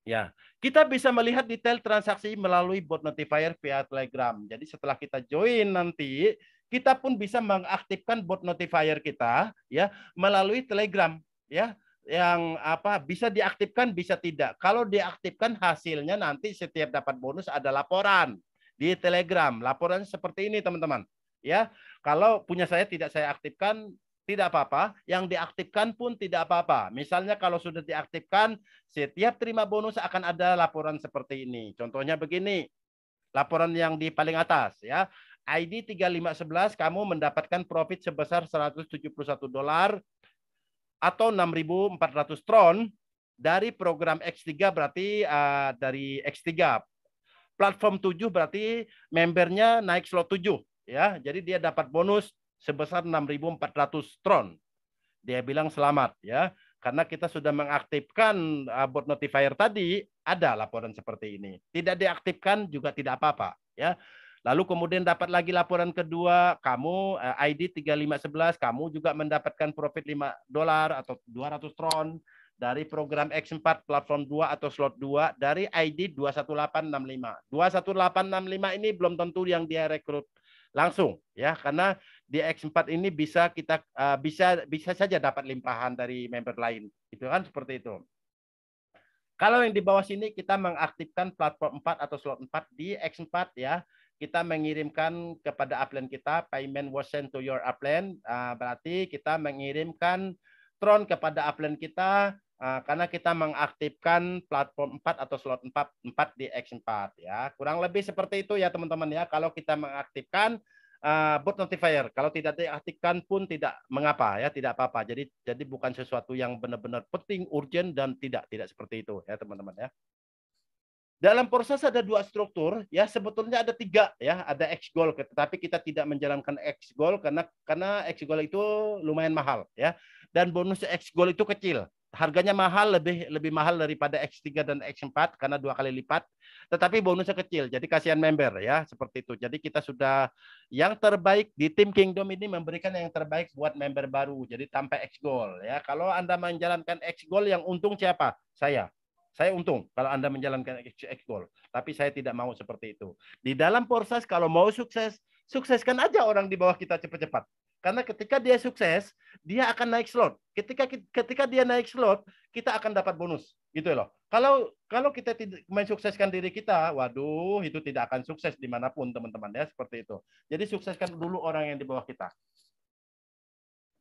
Ya, kita bisa melihat detail transaksi melalui bot notifier via Telegram. Jadi setelah kita join nanti, kita pun bisa mengaktifkan bot notifier kita ya melalui Telegram ya. Yang apa bisa diaktifkan bisa tidak. Kalau diaktifkan hasilnya nanti setiap dapat bonus ada laporan di Telegram. Laporan seperti ini teman-teman. Ya, kalau punya saya tidak saya aktifkan tidak apa-apa, yang diaktifkan pun tidak apa-apa. Misalnya kalau sudah diaktifkan, setiap terima bonus akan ada laporan seperti ini. Contohnya begini, laporan yang di paling atas ya. ID 3511 kamu mendapatkan profit sebesar $171 atau 6.400 tron dari program X3 berarti dari X3. Platform 7 berarti membernya naik slot 7 ya. Jadi dia dapat bonus sebesar 6.400 tron. Dia bilang selamat ya, karena kita sudah mengaktifkan bot notifier tadi, ada laporan seperti ini. Tidak diaktifkan juga tidak apa-apa ya. Lalu kemudian dapat lagi laporan kedua, kamu ID 3511, kamu juga mendapatkan profit $5 atau 200 tron dari program X4 platform 2 atau slot 2 dari ID 21865. 21865 ini belum tentu yang dia rekrut langsung ya, karena di X4 ini bisa kita bisa saja dapat limpahan dari member lain. Itu kan seperti itu. Kalau yang di bawah sini kita mengaktifkan platform 4 atau slot 4 di X4 ya. Kita mengirimkan kepada upline kita, payment was sent to your upline. Berarti kita mengirimkan tron kepada upline kita karena kita mengaktifkan platform 4 atau slot 4 di X4 ya. Kurang lebih seperti itu ya teman-teman ya. Kalau kita mengaktifkan bot notifier, kalau tidak diaktifkan pun tidak mengapa ya, tidak apa-apa. Jadi bukan sesuatu yang benar-benar penting, urgent dan tidak seperti itu ya teman-teman ya. Dalam proses ada dua struktur, ya sebetulnya ada tiga, ya ada X goal, tetapi kita tidak menjalankan X goal karena X goal itu lumayan mahal, ya. Dan bonus X goal itu kecil, harganya mahal, lebih mahal daripada X3 dan X4 karena 2 kali lipat, tetapi bonusnya kecil, jadi kasihan member, ya seperti itu. Jadi kita sudah yang terbaik di tim Kingdom ini memberikan yang terbaik buat member baru, jadi tanpa X goal, ya. Kalau Anda menjalankan X goal, yang untung siapa? Saya untung kalau Anda menjalankan X goal, tapi saya tidak mau seperti itu. Di dalam proses kalau mau sukses, sukseskan aja orang di bawah kita cepat-cepat. Karena ketika dia sukses, dia akan naik slot. Ketika dia naik slot, kita akan dapat bonus, gitu loh. Kalau kita tidak mensukseskan diri kita, waduh, itu tidak akan sukses dimanapun teman-teman ya, seperti itu. Jadi sukseskan dulu orang yang di bawah kita.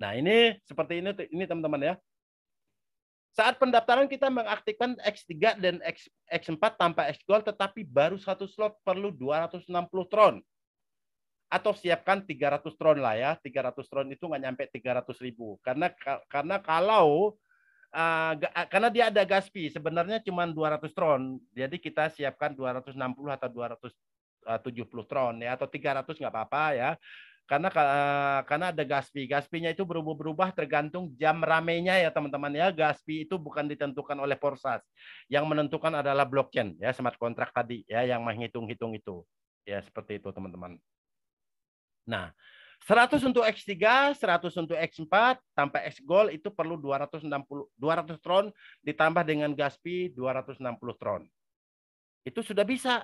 Nah ini seperti ini teman-teman ya. Saat pendaftaran kita mengaktifkan X3 dan X4 tanpa X goal, tetapi baru satu slot perlu 260 tron. Atau siapkan 300 tron lah ya. 300 tron itu nggak nyampe 300.000. Karena kalau karena dia ada gas fee, sebenarnya cuma 200 tron. Jadi kita siapkan 260 atau 270 tron ya, atau 300 nggak apa-apa ya. Karena ada gas fee. Gas fee-nya itu berubah-berubah tergantung jam ramenya ya teman-teman ya. Gas fee itu bukan ditentukan oleh Forsas. Yang menentukan adalah blockchain ya, smart contract tadi ya, yang menghitung-hitung itu. Ya seperti itu teman-teman. Nah, 100 untuk X3, 100 untuk X4 tanpa X goal itu perlu 200 tron ditambah dengan gas fee 260 tron. Itu sudah bisa.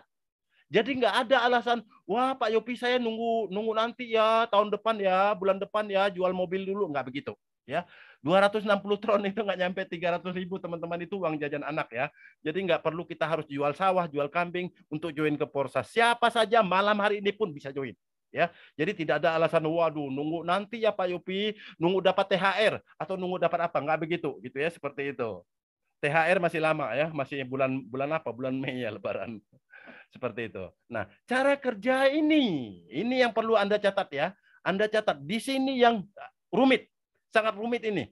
Jadi nggak ada alasan, wah Pak Yopi saya nunggu nanti ya, tahun depan ya, bulan depan ya, jual mobil dulu. Nggak begitu. Ya, 260 tron itu nggak nyampe 300.000 teman-teman, itu uang jajan anak ya. Jadi nggak perlu kita harus jual sawah, jual kambing untuk join ke Porsa. Siapa saja malam hari ini pun bisa join. Ya, jadi tidak ada alasan, waduh nunggu nanti ya Pak Yopi, nunggu dapat THR atau nunggu dapat apa, nggak begitu, gitu ya, seperti itu. THR masih lama ya, masih bulan apa? Bulan Mei ya Lebaran. Seperti itu. Nah, cara kerja ini yang perlu Anda catat ya. Anda catat di sini yang rumit, sangat rumit ini.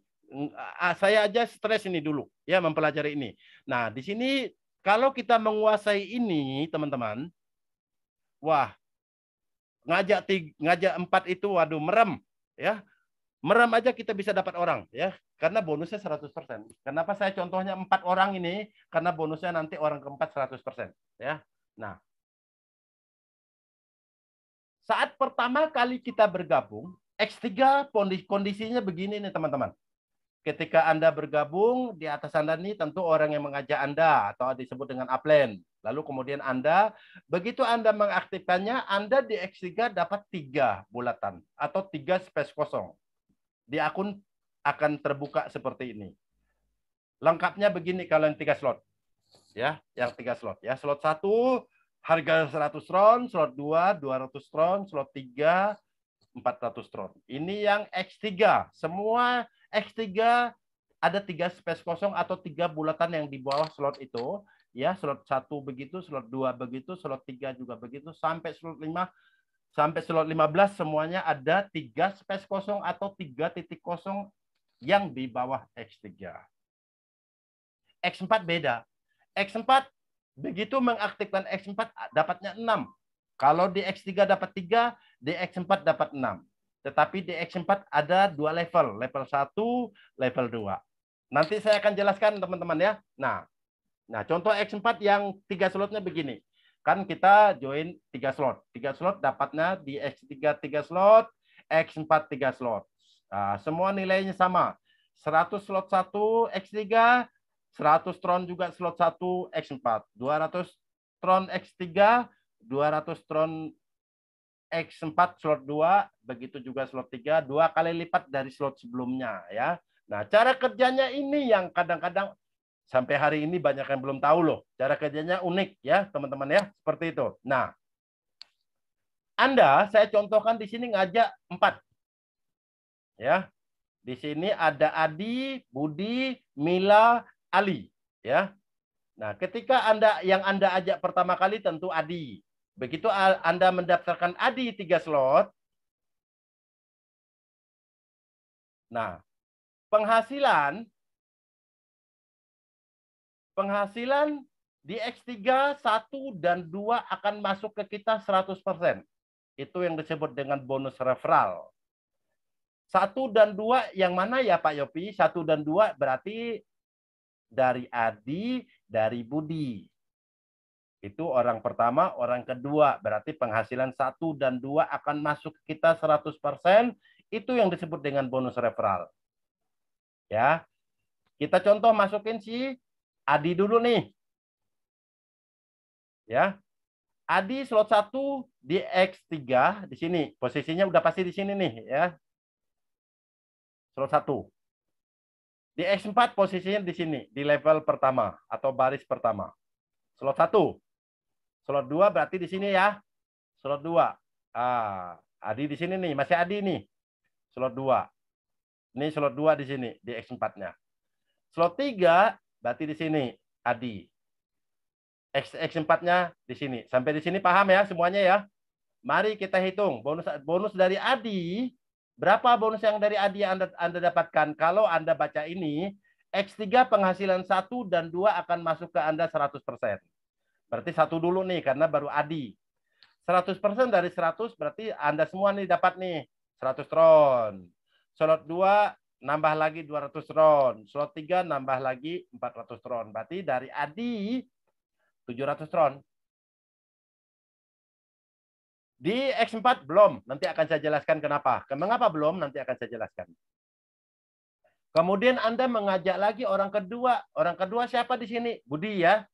Saya aja stres ini dulu ya mempelajari ini. Nah, di sini kalau kita menguasai ini, teman-teman, wah, ngajak 4 itu waduh merem ya. Merem aja kita bisa dapat orang ya, karena bonusnya 100%. Kenapa saya contohnya 4 orang ini? Karena bonusnya nanti orang keempat 100% ya. Nah, saat pertama kali kita bergabung, X3 kondisinya begini nih teman-teman. Ketika Anda bergabung, di atas Anda nih tentu orang yang mengajak Anda atau disebut dengan upline. Lalu kemudian begitu Anda mengaktifkannya, Anda di X3 dapat 3 bulatan atau 3 space kosong. Di akun akan terbuka seperti ini. Lengkapnya begini kalau yang 3 slot. Ya, yang 3 slot ya. Slot 1 harga 100 tron, slot 2 200 tron, slot 3 400 tron. Ini yang X3. Semua X3 ada 3 space kosong atau 3 bulatan yang di bawah slot itu. Ya, slot 1 begitu, slot 2 begitu, slot 3 juga begitu, sampai slot 5 sampai slot 15 semuanya ada 3 space kosong atau 3 titik kosong yang di bawah X3. X4 beda. X4 begitu mengaktifkan X4 dapatnya 6. Kalau di X3 dapat 3, di X4 dapat 6. Tetapi di X4 ada 2 level. Level 1, level 2. Nanti saya akan jelaskan teman-teman ya. Nah, contoh X4 yang 3 slotnya begini. Kan kita join 3 slot. 3 slot dapatnya di X3 3 slot, X4 3 slot. Nah, semua nilainya sama. 100 slot 1 X3, 100 tron juga slot 1 X4, 200 tron X3, 200 tron X4 slot 2, begitu juga slot 3, 2 kali lipat dari slot sebelumnya ya. Nah, cara kerjanya ini yang kadang-kadang sampai hari ini banyak yang belum tahu loh. Cara kerjanya unik ya, teman-teman ya, seperti itu. Nah, saya contohkan di sini ngajak 4. Ya. Di sini ada Adi, Budi, Mila, Ali, ya. Nah, ketika Anda ajak pertama kali tentu Adi. Begitu Anda mendaftarkan Adi 3 slot. Nah, penghasilan di X3 1 dan 2 akan masuk ke kita 100%. Itu yang disebut dengan bonus referral. 1 dan 2 yang mana ya Pak Yopi? 1 dan 2 berarti dari Adi, dari Budi. Itu orang pertama, orang kedua. Berarti penghasilan 1 dan 2 akan masuk ke kita 100%. Itu yang disebut dengan bonus referral. Ya. Kita contoh masukin si Adi dulu nih. Ya. Adi slot 1 di X3 di sini. Posisinya udah pasti di sini nih ya. Slot 1. Di X4 posisinya di sini, di level pertama atau baris pertama. Slot 1. Slot 2 berarti di sini ya. Slot 2. Adi di sini nih, masih Adi nih. Slot 2. Ini slot 2 di sini, di X4-nya. Slot 3 berarti di sini Adi. X4-nya di sini. Sampai di sini paham ya semuanya ya? Mari kita hitung bonus dari Adi. Berapa bonus yang dari Adi yang Anda dapatkan? Kalau Anda baca ini, X3 penghasilan 1 dan 2 akan masuk ke Anda 100%. Berarti 1 dulu nih, karena baru Adi. 100% dari 100 berarti Anda semua nih dapat nih 100 tron. Slot 2 nambah lagi 200 tron. Slot 3 nambah lagi 400 tron. Berarti dari Adi 700 tron. Di X4 belum, nanti akan saya jelaskan kenapa. Mengapa belum, nanti akan saya jelaskan. Kemudian Anda mengajak lagi orang kedua. Orang kedua siapa di sini? Budi ya.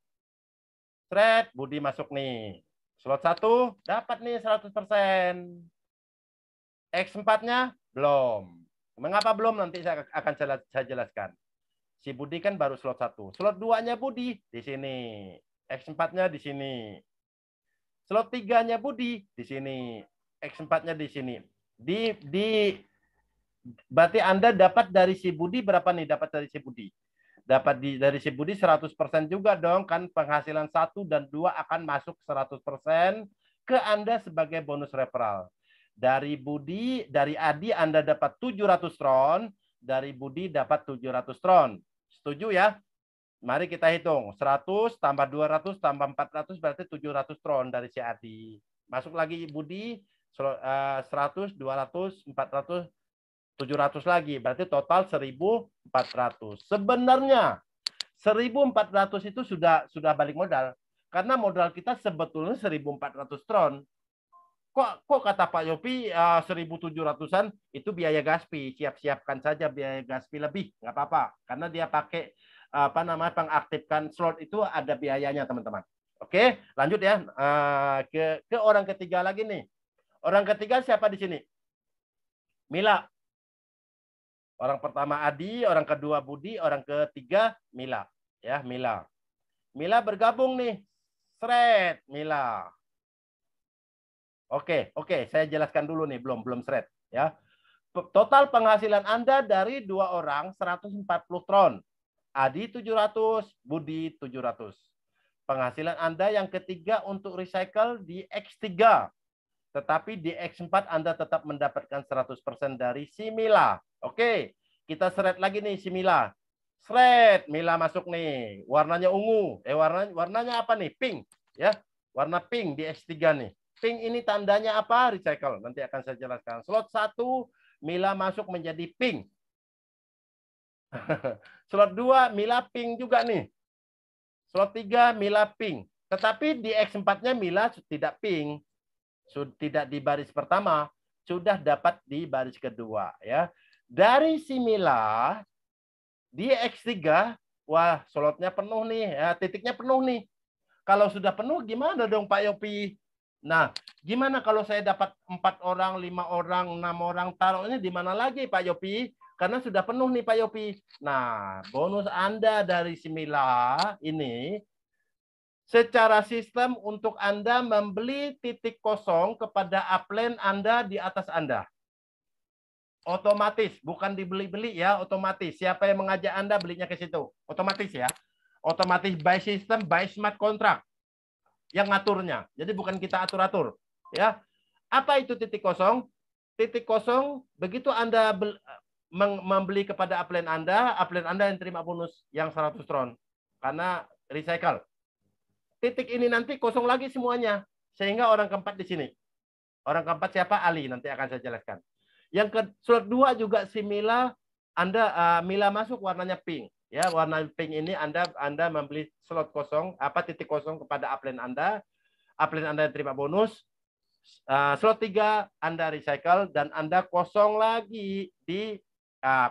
Thread, Budi masuk nih. Slot 1 dapat nih 100%. X4-nya belum. Mengapa belum, nanti saya akan saya jelaskan. Si Budi kan baru slot 1. Slot 2-nya Budi di sini. X4-nya di sini. Slot 3-nya Budi di sini. X4-nya di sini. Berarti Anda dapat dari si Budi berapa nih? Dapat dari si Budi. Dari si Budi 100% juga dong. Kan penghasilan 1 dan 2 akan masuk 100% ke Anda sebagai bonus referral. Dari Adi Anda dapat 700 tron. Dari Budi dapat 700 tron. Setuju ya? Mari kita hitung. 100 tambah 200 tambah 400 berarti 700 tron dari si Adi. Masuk lagi Budi 100, 200, 400, 700 lagi. Berarti total 1.400. Sebenarnya 1.400 itu sudah balik modal. Karena modal kita sebetulnya 1.400 tron. Kok kata Pak Yopi 1.700-an itu biaya gaspi. Siapkan saja biaya gaspi lebih. Nggak apa-apa. Karena dia pakai pengaktifkan slot itu ada biayanya teman-teman. Oke, lanjut ya ke orang ketiga lagi nih. Orang ketiga siapa di sini? Mila. Orang pertama Adi, orang kedua Budi, orang ketiga Mila. Ya, Mila. Mila bergabung nih. Thread Mila. Oke, saya jelaskan dulu nih, belum thread ya. Total penghasilan Anda dari 2 orang 140 tron. Adi 700, Budi 700. Penghasilan Anda yang ketiga untuk recycle di X3. Tetapi di X4 Anda tetap mendapatkan 100% dari si Mila. Oke, kita thread lagi nih si Mila. Thread, Mila masuk nih. Warnanya ungu. Warnanya apa nih? Pink. Ya, warna pink di X3 nih. pink ini tandanya apa? Recycle. Nanti akan saya jelaskan. Slot 1, Mila masuk menjadi pink. Slot 2, Mila pink juga nih. Slot 3, Mila pink. Tetapi di X4-nya Mila tidak pink. Tidak di baris pertama, sudah dapat di baris kedua. Ya. Dari si Mila, di X3, wah slotnya penuh nih. Ya, titiknya penuh nih. Kalau sudah penuh, gimana dong Pak Yopi? Nah, gimana kalau saya dapat 4 orang, 5 orang, 6 orang, taruhnya di mana lagi Pak Yopi? Karena sudah penuh nih Pak Yopi. Nah, bonus Anda dari Simila ini, secara sistem untuk Anda membeli titik kosong kepada upline Anda di atas Anda. Otomatis, bukan dibeli-beli ya, otomatis. Siapa yang mengajak Anda belinya ke situ? Otomatis ya. Otomatis by system, by smart contract yang ngaturnya. Jadi bukan kita atur-atur. Ya, apa itu titik kosong? Titik kosong begitu Anda membeli kepada upline Anda yang terima bonus yang 100 tron karena recycle. Titik ini nanti kosong lagi semuanya sehingga orang keempat di sini. Orang keempat siapa? Ali, nanti akan saya jelaskan. Yang ke slot 2 juga si Mila, Mila masuk warnanya pink. Ya, warna pink ini Anda membeli slot kosong, titik kosong kepada upline Anda yang terima bonus. Slot 3 Anda recycle dan Anda kosong lagi di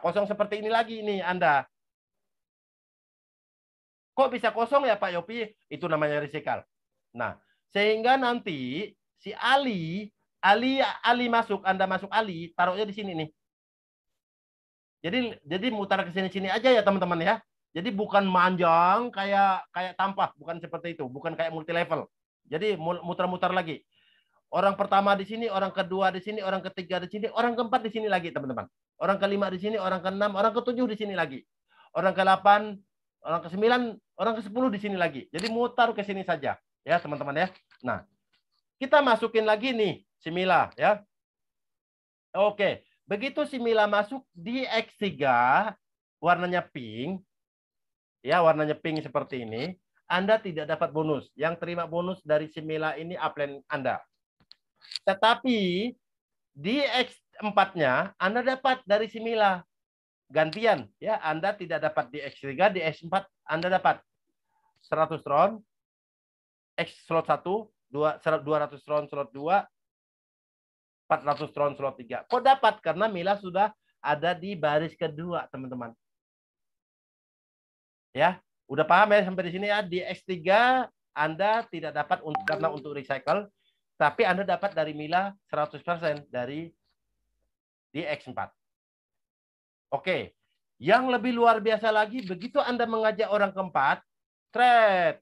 kosong seperti ini lagi nih Anda. Kok bisa kosong ya Pak Yopi? Itu namanya recycle. Nah, sehingga nanti si Ali masuk, Anda masuk Ali, taruhnya di sini nih. Jadi mutar ke sini aja ya teman-teman ya. Jadi bukan manjang kayak tampah, bukan seperti itu, bukan kayak multi level. Jadi muter-muter lagi. Orang pertama di sini, orang kedua di sini, orang ketiga di sini, orang keempat di sini lagi teman-teman. Orang kelima di sini, orang keenam, orang ketujuh di sini lagi. Orang ke-8, orang ke-9, orang ke-10 di sini lagi. Jadi mutar ke sini saja ya teman-teman ya. Nah, kita masukin lagi nih si Mila ya. Oke, begitu si Mila masuk di X3 warnanya pink. Ya, warnanya pink seperti ini. Anda tidak dapat bonus. Yang terima bonus dari si Mila ini upline Anda. Tetapi di X4-nya Anda dapat dari si Mila. Gantian ya, Anda tidak dapat di X3, di X4 Anda dapat 100 tron X slot 1, 200 tron slot 2, 400 tron slot 3. Kok dapat? Karena Mila sudah ada di baris kedua, teman-teman. Ya, udah paham ya sampai di sini ya. Di X3 Anda tidak dapat karena untuk recycle, tapi Anda dapat dari Mila 100% dari di X4. Oke, yang lebih luar biasa lagi, begitu Anda mengajak orang keempat, trade.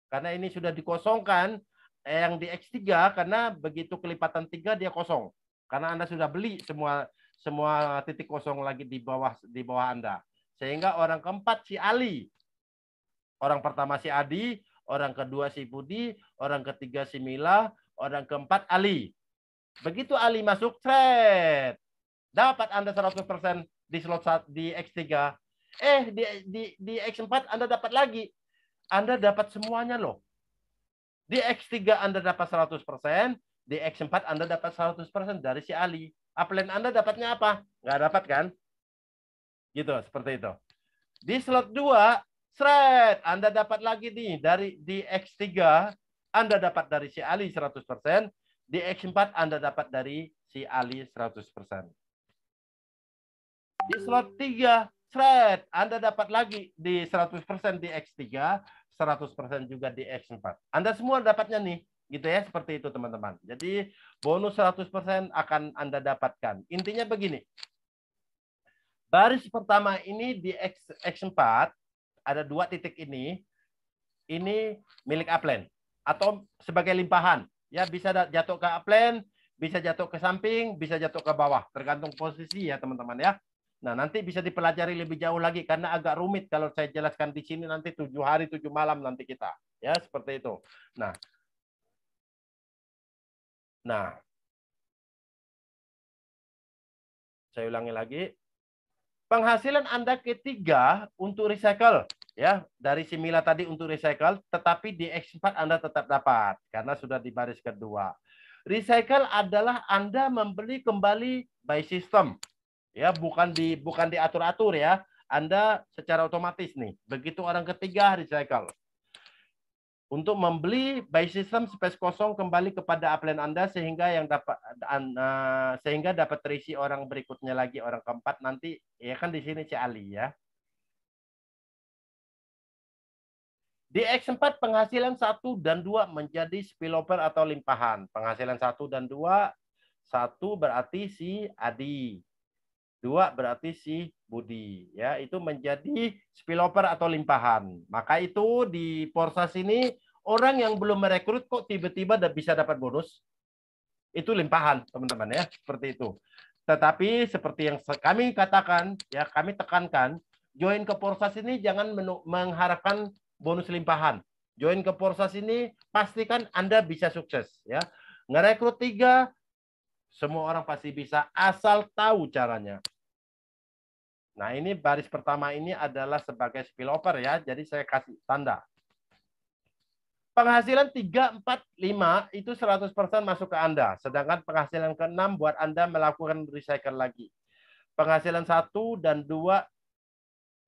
Karena ini sudah dikosongkan, yang di X3, karena begitu kelipatan 3 dia kosong. Karena Anda sudah beli semua titik kosong lagi di bawah Anda. Sehingga orang keempat si Ali. Orang pertama si Adi, orang kedua si Budi, orang ketiga si Mila, orang keempat Ali. Begitu Ali masuk, trade. Dapat Anda 100% di slot di X3. Di X4 Anda dapat lagi. Anda dapat semuanya loh. Di X3 Anda dapat 100%, di X4 Anda dapat 100% dari si Ali. Upline Anda dapatnya apa? Nggak dapat kan? Gitu, seperti itu. Di slot 2, thread Anda dapat lagi nih dari di X3 Anda dapat dari si Ali 100%, di X4 Anda dapat dari si Ali 100%. Di slot 3, thread Anda dapat lagi di 100% di X3, 100% juga di X4. Anda semua dapatnya nih, gitu ya, seperti itu teman-teman. Jadi bonus 100% akan Anda dapatkan. Intinya begini. Baris pertama ini di X4 ada 2 titik ini milik upline atau sebagai limpahan. Ya, bisa jatuh ke upline, bisa jatuh ke samping, bisa jatuh ke bawah, tergantung posisi ya teman-teman ya. Nah, nanti bisa dipelajari lebih jauh lagi karena agak rumit kalau saya jelaskan di sini, nanti 7 hari 7 malam nanti kita. Ya, seperti itu. Nah. Saya ulangi lagi. Penghasilan Anda ketiga untuk recycle ya, dari si Mila tadi untuk recycle, tetapi di X4 Anda tetap dapat karena sudah di baris kedua. Recycle adalah Anda membeli kembali by system. Ya, bukan diatur-atur ya. Anda secara otomatis nih. Begitu orang ketiga recycle. Untuk membeli by system space kosong kembali kepada upline Anda sehingga dapat terisi orang berikutnya lagi, orang keempat nanti ya kan di sini si Ali ya. Di X4 penghasilan 1 dan 2 menjadi spillover atau limpahan. Penghasilan 1 dan 2, 1 berarti si Adi. 2 berarti si Budi. Ya, itu menjadi spillover atau limpahan. Maka itu di Porsas ini orang yang belum merekrut kok tiba-tiba bisa dapat bonus. Itu limpahan, teman-teman ya, seperti itu. Tetapi seperti yang kami katakan, ya kami tekankan, join ke Porsas ini jangan mengharapkan bonus limpahan. Join ke Porsas ini pastikan Anda bisa sukses ya. Ngerekrut 3 semua orang pasti bisa asal tahu caranya. Nah, ini baris pertama ini adalah sebagai spillover ya. Jadi saya kasih tanda. Penghasilan 3, 4, 5 itu 100% masuk ke Anda. Sedangkan penghasilan ke-6 buat Anda melakukan recycle lagi. Penghasilan 1 dan 2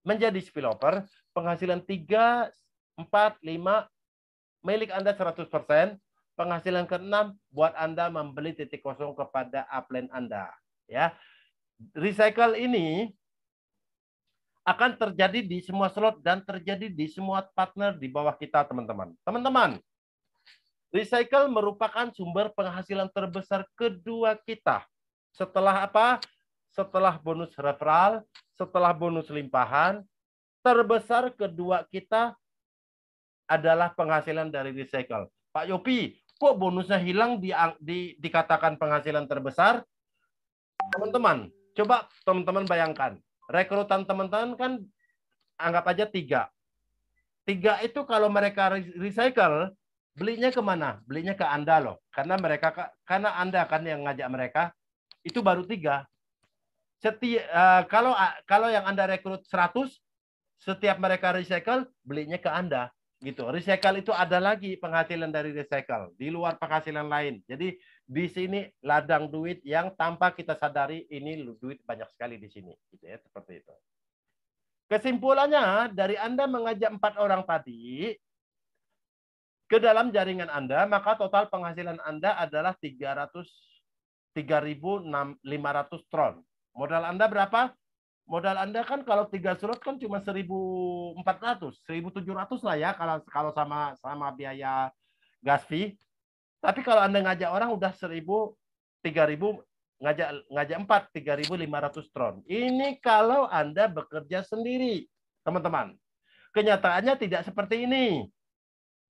menjadi spillover. Penghasilan 3, 4, 5 milik Anda 100%. Penghasilan ke-6 buat Anda membeli titik kosong kepada upline Anda. Ya, recycle ini akan terjadi di semua slot dan terjadi di semua partner di bawah kita, teman-teman. Teman-teman, recycle merupakan sumber penghasilan terbesar kedua kita. Setelah apa? Setelah bonus referral, setelah bonus limpahan, terbesar kedua kita adalah penghasilan dari recycle. Pak Yopi, kok bonusnya hilang dikatakan penghasilan terbesar? Teman-teman, coba teman-teman bayangkan. Rekrutan teman-teman kan anggap aja 3. 3 itu kalau mereka recycle, belinya kemana? Belinya ke Anda loh. Karena Anda kan yang ngajak mereka. Itu baru 3. Kalau yang Anda rekrut 100, setiap mereka recycle, belinya ke Anda. Gitu. Recycle itu ada lagi penghasilan dari recycle di luar penghasilan lain. Jadi di sini ladang duit yang tanpa kita sadari ini duit banyak sekali di sini, gitu ya, seperti itu. Kesimpulannya dari Anda mengajak 4 orang tadi ke dalam jaringan Anda, maka total penghasilan Anda adalah 3.500 tron. Modal Anda berapa? Modal Anda kan kalau 3 slot kan cuma 1.400, 1.700 lah ya kalau sama biaya gas fee. Tapi kalau Anda ngajak orang udah 1.000, 3.000, ngajak 4, 3.500 tron. Ini kalau Anda bekerja sendiri, teman-teman. Kenyataannya tidak seperti ini.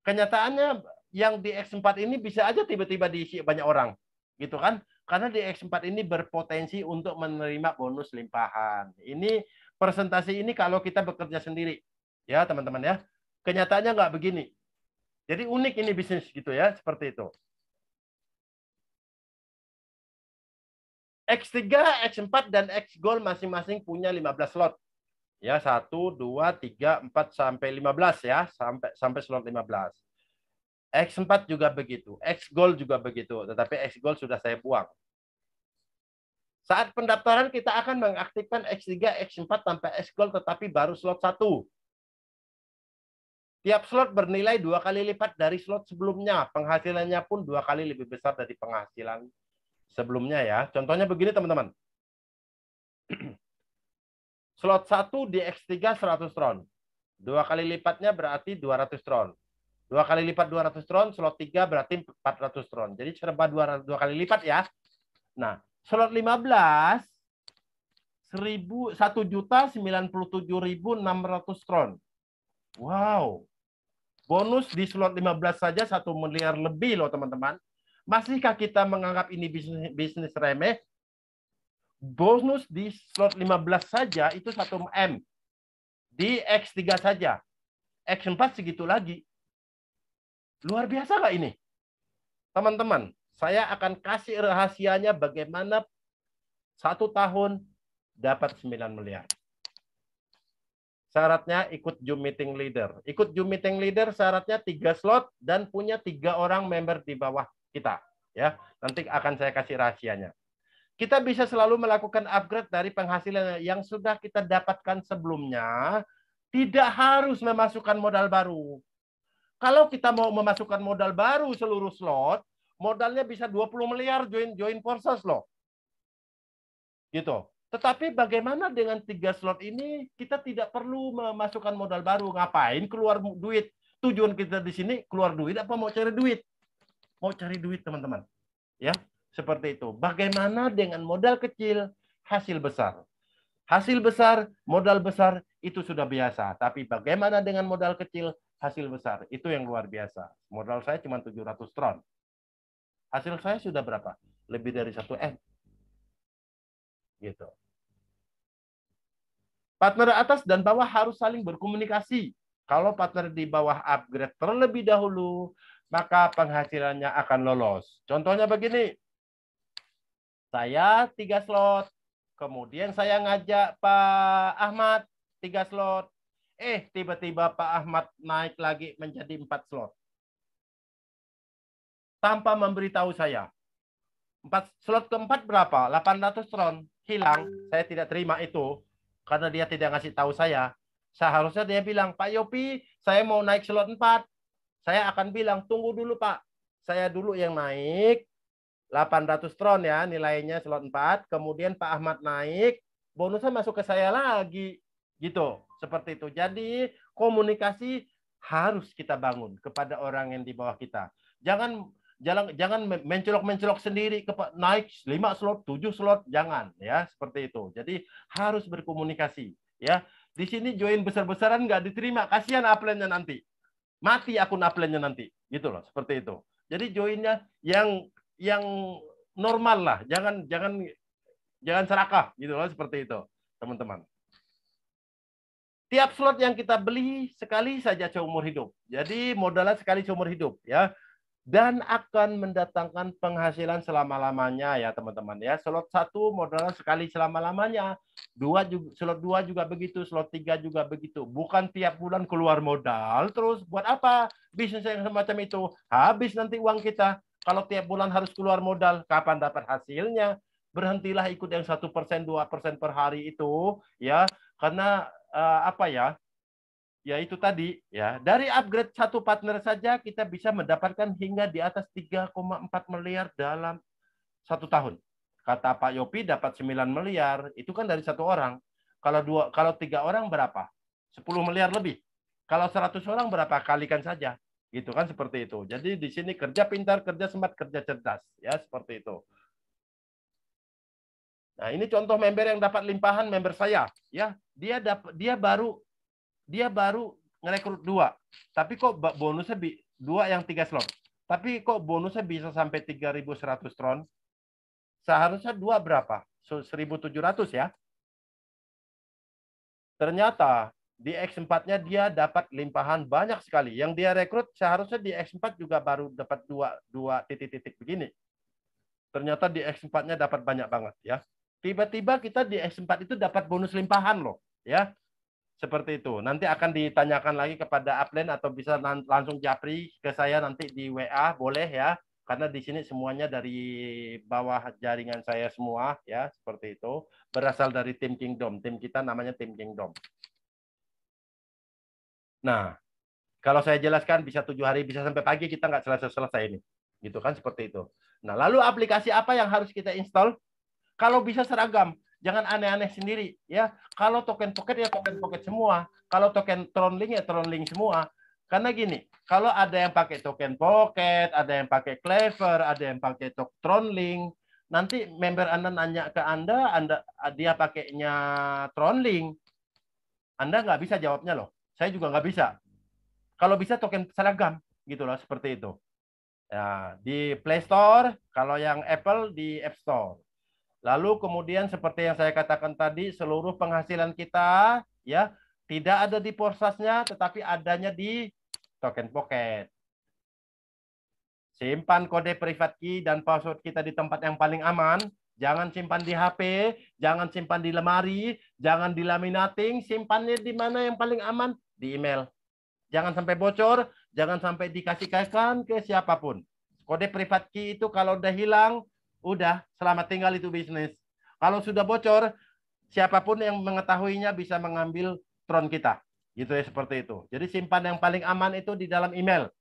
Kenyataannya yang di X4 ini bisa aja tiba-tiba diisi banyak orang, gitu kan? Karena di X4 ini berpotensi untuk menerima bonus limpahan. Ini presentasi ini kalau kita bekerja sendiri. Ya, teman-teman ya. Kenyataannya nggak begini. Jadi unik ini bisnis gitu ya, seperti itu. X3, X4, dan X Gold masing-masing punya 15 slot. Ya, 1, 2, 3, 4, sampai 15 ya. Sampai slot 15. X4 juga begitu. X Gold juga begitu. Tetapi X Gold sudah saya buang. Saat pendaftaran kita akan mengaktifkan X3, X4 sampai X Gold tetapi baru slot 1. Tiap slot bernilai 2 kali lipat dari slot sebelumnya. Penghasilannya pun 2 kali lebih besar dari penghasilan sebelumnya ya. Contohnya begini teman-teman. Slot 1 di X3 100 tron. 2 kali lipatnya berarti 200 tron. 2 kali lipat 200 tron, slot 3 berarti 400 tron. Jadi serba 2 kali lipat ya. Nah, slot 15 1.097.600 tron. Wow. Bonus di slot 15 saja 1 miliar lebih loh teman-teman. Masihkah kita menganggap ini bisnis remeh? Bonus di slot 15 saja itu 1 M. Di X3 saja. X4 segitu lagi. Luar biasa nggak ini? Teman-teman, saya akan kasih rahasianya bagaimana 1 tahun dapat 9 miliar. Syaratnya ikut Zoom meeting leader. Ikut Zoom meeting leader syaratnya 3 slot dan punya 3 orang member di bawah kita. Ya, nanti akan saya kasih rahasianya. Kita bisa selalu melakukan upgrade dari penghasilan yang sudah kita dapatkan sebelumnya, tidak harus memasukkan modal baru. Kalau kita mau memasukkan modal baru seluruh slot, modalnya bisa 20 miliar join Forces loh. Gitu. Tetapi bagaimana dengan 3 slot ini, kita tidak perlu memasukkan modal baru. Ngapain keluar duit? Tujuan kita di sini keluar duit apa mau cari duit? Mau cari duit, teman-teman. Ya, seperti itu. Bagaimana dengan modal kecil, hasil besar? Hasil besar, modal besar, itu sudah biasa. Tapi bagaimana dengan modal kecil, hasil besar? Itu yang luar biasa. Modal saya cuma 700 tron. Hasil saya sudah berapa? Lebih dari 1 M. Gitu. Partner atas dan bawah harus saling berkomunikasi. Kalau partner di bawah upgrade terlebih dahulu, maka penghasilannya akan lolos. Contohnya begini, saya 3 slot, kemudian saya ngajak Pak Ahmad 3 slot, tiba-tiba Pak Ahmad naik lagi menjadi 4 slot. Tanpa memberitahu saya. 4 slot keempat berapa? 800 tron. Hilang, saya tidak terima itu. Karena dia tidak ngasih tahu saya. Seharusnya dia bilang, Pak Yopi, saya mau naik slot 4. Saya akan bilang, tunggu dulu Pak. Saya dulu yang naik, 800 tron ya nilainya slot 4. Kemudian Pak Ahmad naik, bonusnya masuk ke saya lagi. Gitu, seperti itu. Jadi komunikasi harus kita bangun kepada orang yang di bawah kita. Jangan mencolok-mencolok sendiri naik 5 slot, 7 slot, jangan ya, seperti itu. Jadi harus berkomunikasi ya. Di sini join besar-besaran nggak diterima, kasihan upline-nya nanti. Mati akun upline-nya nanti, gitu loh, seperti itu. Jadi joinnya yang normal lah, jangan serakah gitu loh, seperti itu, teman-teman. Tiap slot yang kita beli sekali saja seumur hidup. Jadi modalnya sekali seumur hidup ya. Dan akan mendatangkan penghasilan selama-lamanya ya teman-teman ya. Slot 1 modalnya sekali selama-lamanya. Slot 2 juga begitu, slot 3 juga begitu. Bukan tiap bulan keluar modal terus buat apa? Bisnis yang semacam itu habis nanti uang kita. Kalau tiap bulan harus keluar modal, kapan dapat hasilnya? Berhentilah ikut yang 1%, 2% per hari itu ya. Karena apa ya? Ya itu tadi ya, dari upgrade 1 partner saja kita bisa mendapatkan hingga di atas 3,4 miliar dalam 1 tahun. Kata Pak Yopi dapat 9 miliar, itu kan dari 1 orang. Kalau 3 orang berapa? 10 miliar lebih. Kalau 100 orang berapa? Kalikan saja. Gitu kan, seperti itu. Jadi di sini kerja pintar, kerja smart, kerja cerdas, ya seperti itu. Nah, ini contoh member yang dapat limpahan, member saya, ya. Dia baru ngerekrut 2, tapi kok bonusnya 2 yang 3 slot. Tapi kok bonusnya bisa sampai 3.100 tron? Seharusnya 2 berapa? 1.700 ya. Ternyata di X4-nya dia dapat limpahan banyak sekali. Yang dia rekrut seharusnya di X4 juga baru dapat 2 titik-titik begini. Ternyata di X4-nya dapat banyak banget ya. Tiba-tiba kita di X4 itu dapat bonus limpahan loh, ya. Seperti itu. Nanti akan ditanyakan lagi kepada upline atau bisa langsung japri ke saya nanti di WA, boleh ya. Karena di sini semuanya dari bawah jaringan saya semua ya, seperti itu. Berasal dari tim Kingdom. Tim kita namanya tim Kingdom. Nah, kalau saya jelaskan bisa 7 hari, bisa sampai pagi, kita nggak selesai-selesai ini. Gitu kan, seperti itu. Nah, lalu aplikasi apa yang harus kita install? Kalau bisa seragam, jangan aneh-aneh sendiri ya. Kalau token pocket ya token pocket semua. Kalau token Tronlink ya Tronlink semua. Karena gini, kalau ada yang pakai token pocket, ada yang pakai Clever, ada yang pakai Tronlink, nanti member Anda nanya ke Anda dia pakainya Tronlink, Anda nggak bisa jawabnya loh. Saya juga nggak bisa. Kalau bisa token seragam, gitu loh, seperti itu. Ya, di Play Store, kalau yang Apple di App Store. Lalu kemudian seperti yang saya katakan tadi, seluruh penghasilan kita ya tidak ada di Forsasnya, tetapi adanya di token pocket. Simpan kode private key dan password kita di tempat yang paling aman. Jangan simpan di HP, jangan simpan di lemari, jangan di laminating, simpannya di mana yang paling aman? Di email. Jangan sampai bocor, jangan sampai dikasihkan ke siapapun. Kode privat key itu kalau udah hilang, udah selamat tinggal itu bisnis. Kalau sudah bocor, siapapun yang mengetahuinya bisa mengambil Tron kita. Gitu ya, seperti itu. Jadi simpan yang paling aman itu di dalam email.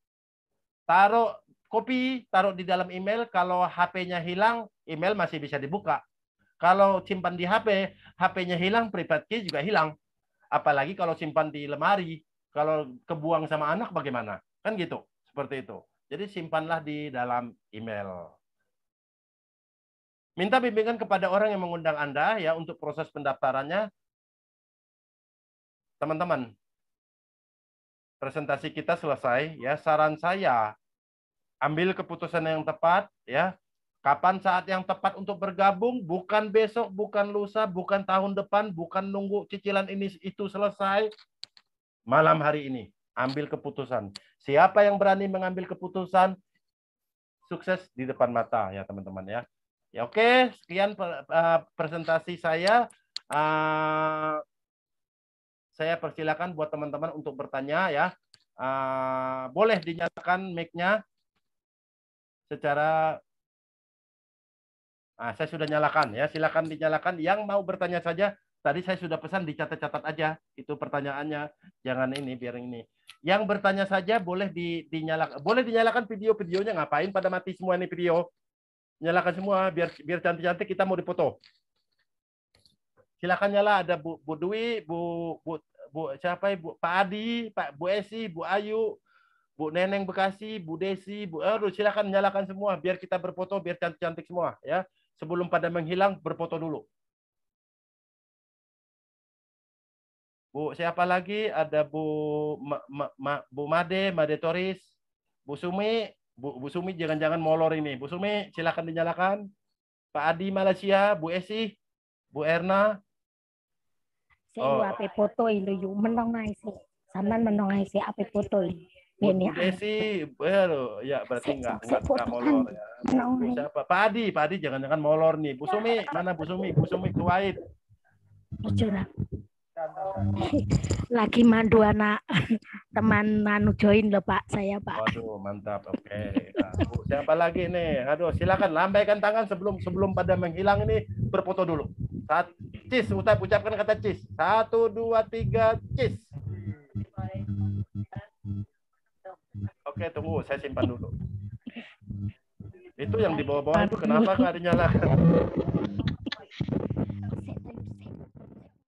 Taruh kopi, taruh di dalam email. Kalau HP-nya hilang, email masih bisa dibuka. Kalau simpan di HP, HP-nya hilang, private key juga hilang. Apalagi kalau simpan di lemari. Kalau kebuang sama anak bagaimana? Kan gitu. Seperti itu. Jadi simpanlah di dalam email. Minta bimbingan kepada orang yang mengundang Anda ya untuk proses pendaftarannya. Teman-teman, presentasi kita selesai ya. Saran saya, ambil keputusan yang tepat ya. Kapan saat yang tepat untuk bergabung? Bukan besok, bukan lusa, bukan tahun depan, bukan nunggu cicilan ini itu selesai. Malam hari ini ambil keputusan. Siapa yang berani mengambil keputusan, sukses di depan mata ya teman-teman ya. Ya oke, sekian presentasi saya. Saya persilakan buat teman-teman untuk bertanya ya. Boleh dinyalakan mic-nya secara saya sudah nyalakan ya. Silakan dinyalakan. Yang mau bertanya saja. Tadi saya sudah pesan dicatat-catat aja itu pertanyaannya. Jangan ini biar ini. Yang bertanya saja boleh dinyalakan. Boleh dinyalakan video-videonya, ngapain pada mati semua ini video. Nyalakan semua biar cantik-cantik kita mau dipoto. Silakan nyala, ada Bu Dwi, Bu siapa Bu Pak Adi, Bu Esi, Bu Ayu, Bu Neneng Bekasi, Bu Desi, Bu silakan nyalakan semua biar kita berfoto biar cantik-cantik semua ya. Sebelum pada menghilang berfoto dulu. Bu siapa lagi? Ada Bu Made Toris, Bu Sumi, Bu Sumi jangan-jangan molor ini. Bu Sumi silakan dinyalakan. Pak Adi Malaysia, Bu Esi, Bu Erna. Saya ape foto ini yuk menongai sih. Sama menongai sih ape foto ini. Bu Desi, ya berarti nggak molor ya. Bu siapa? Pak Adi jangan-jangan molor nih. Bu Sumi, mana Bu Sumi? Bu Sumi Kuwait. Lagi mandu anak teman anu join loh Pak, saya Pak. Waduh, mantap. Oke. Bu, siapa lagi nih? Aduh, silakan lambaikan tangan sebelum pada menghilang ini berfoto dulu. Cis, ucapkan kata cis. 1, 2, 3, cis. Oke, tunggu, saya simpan dulu. Itu yang di bawah-bawah itu kenapa nggak dinyalakan?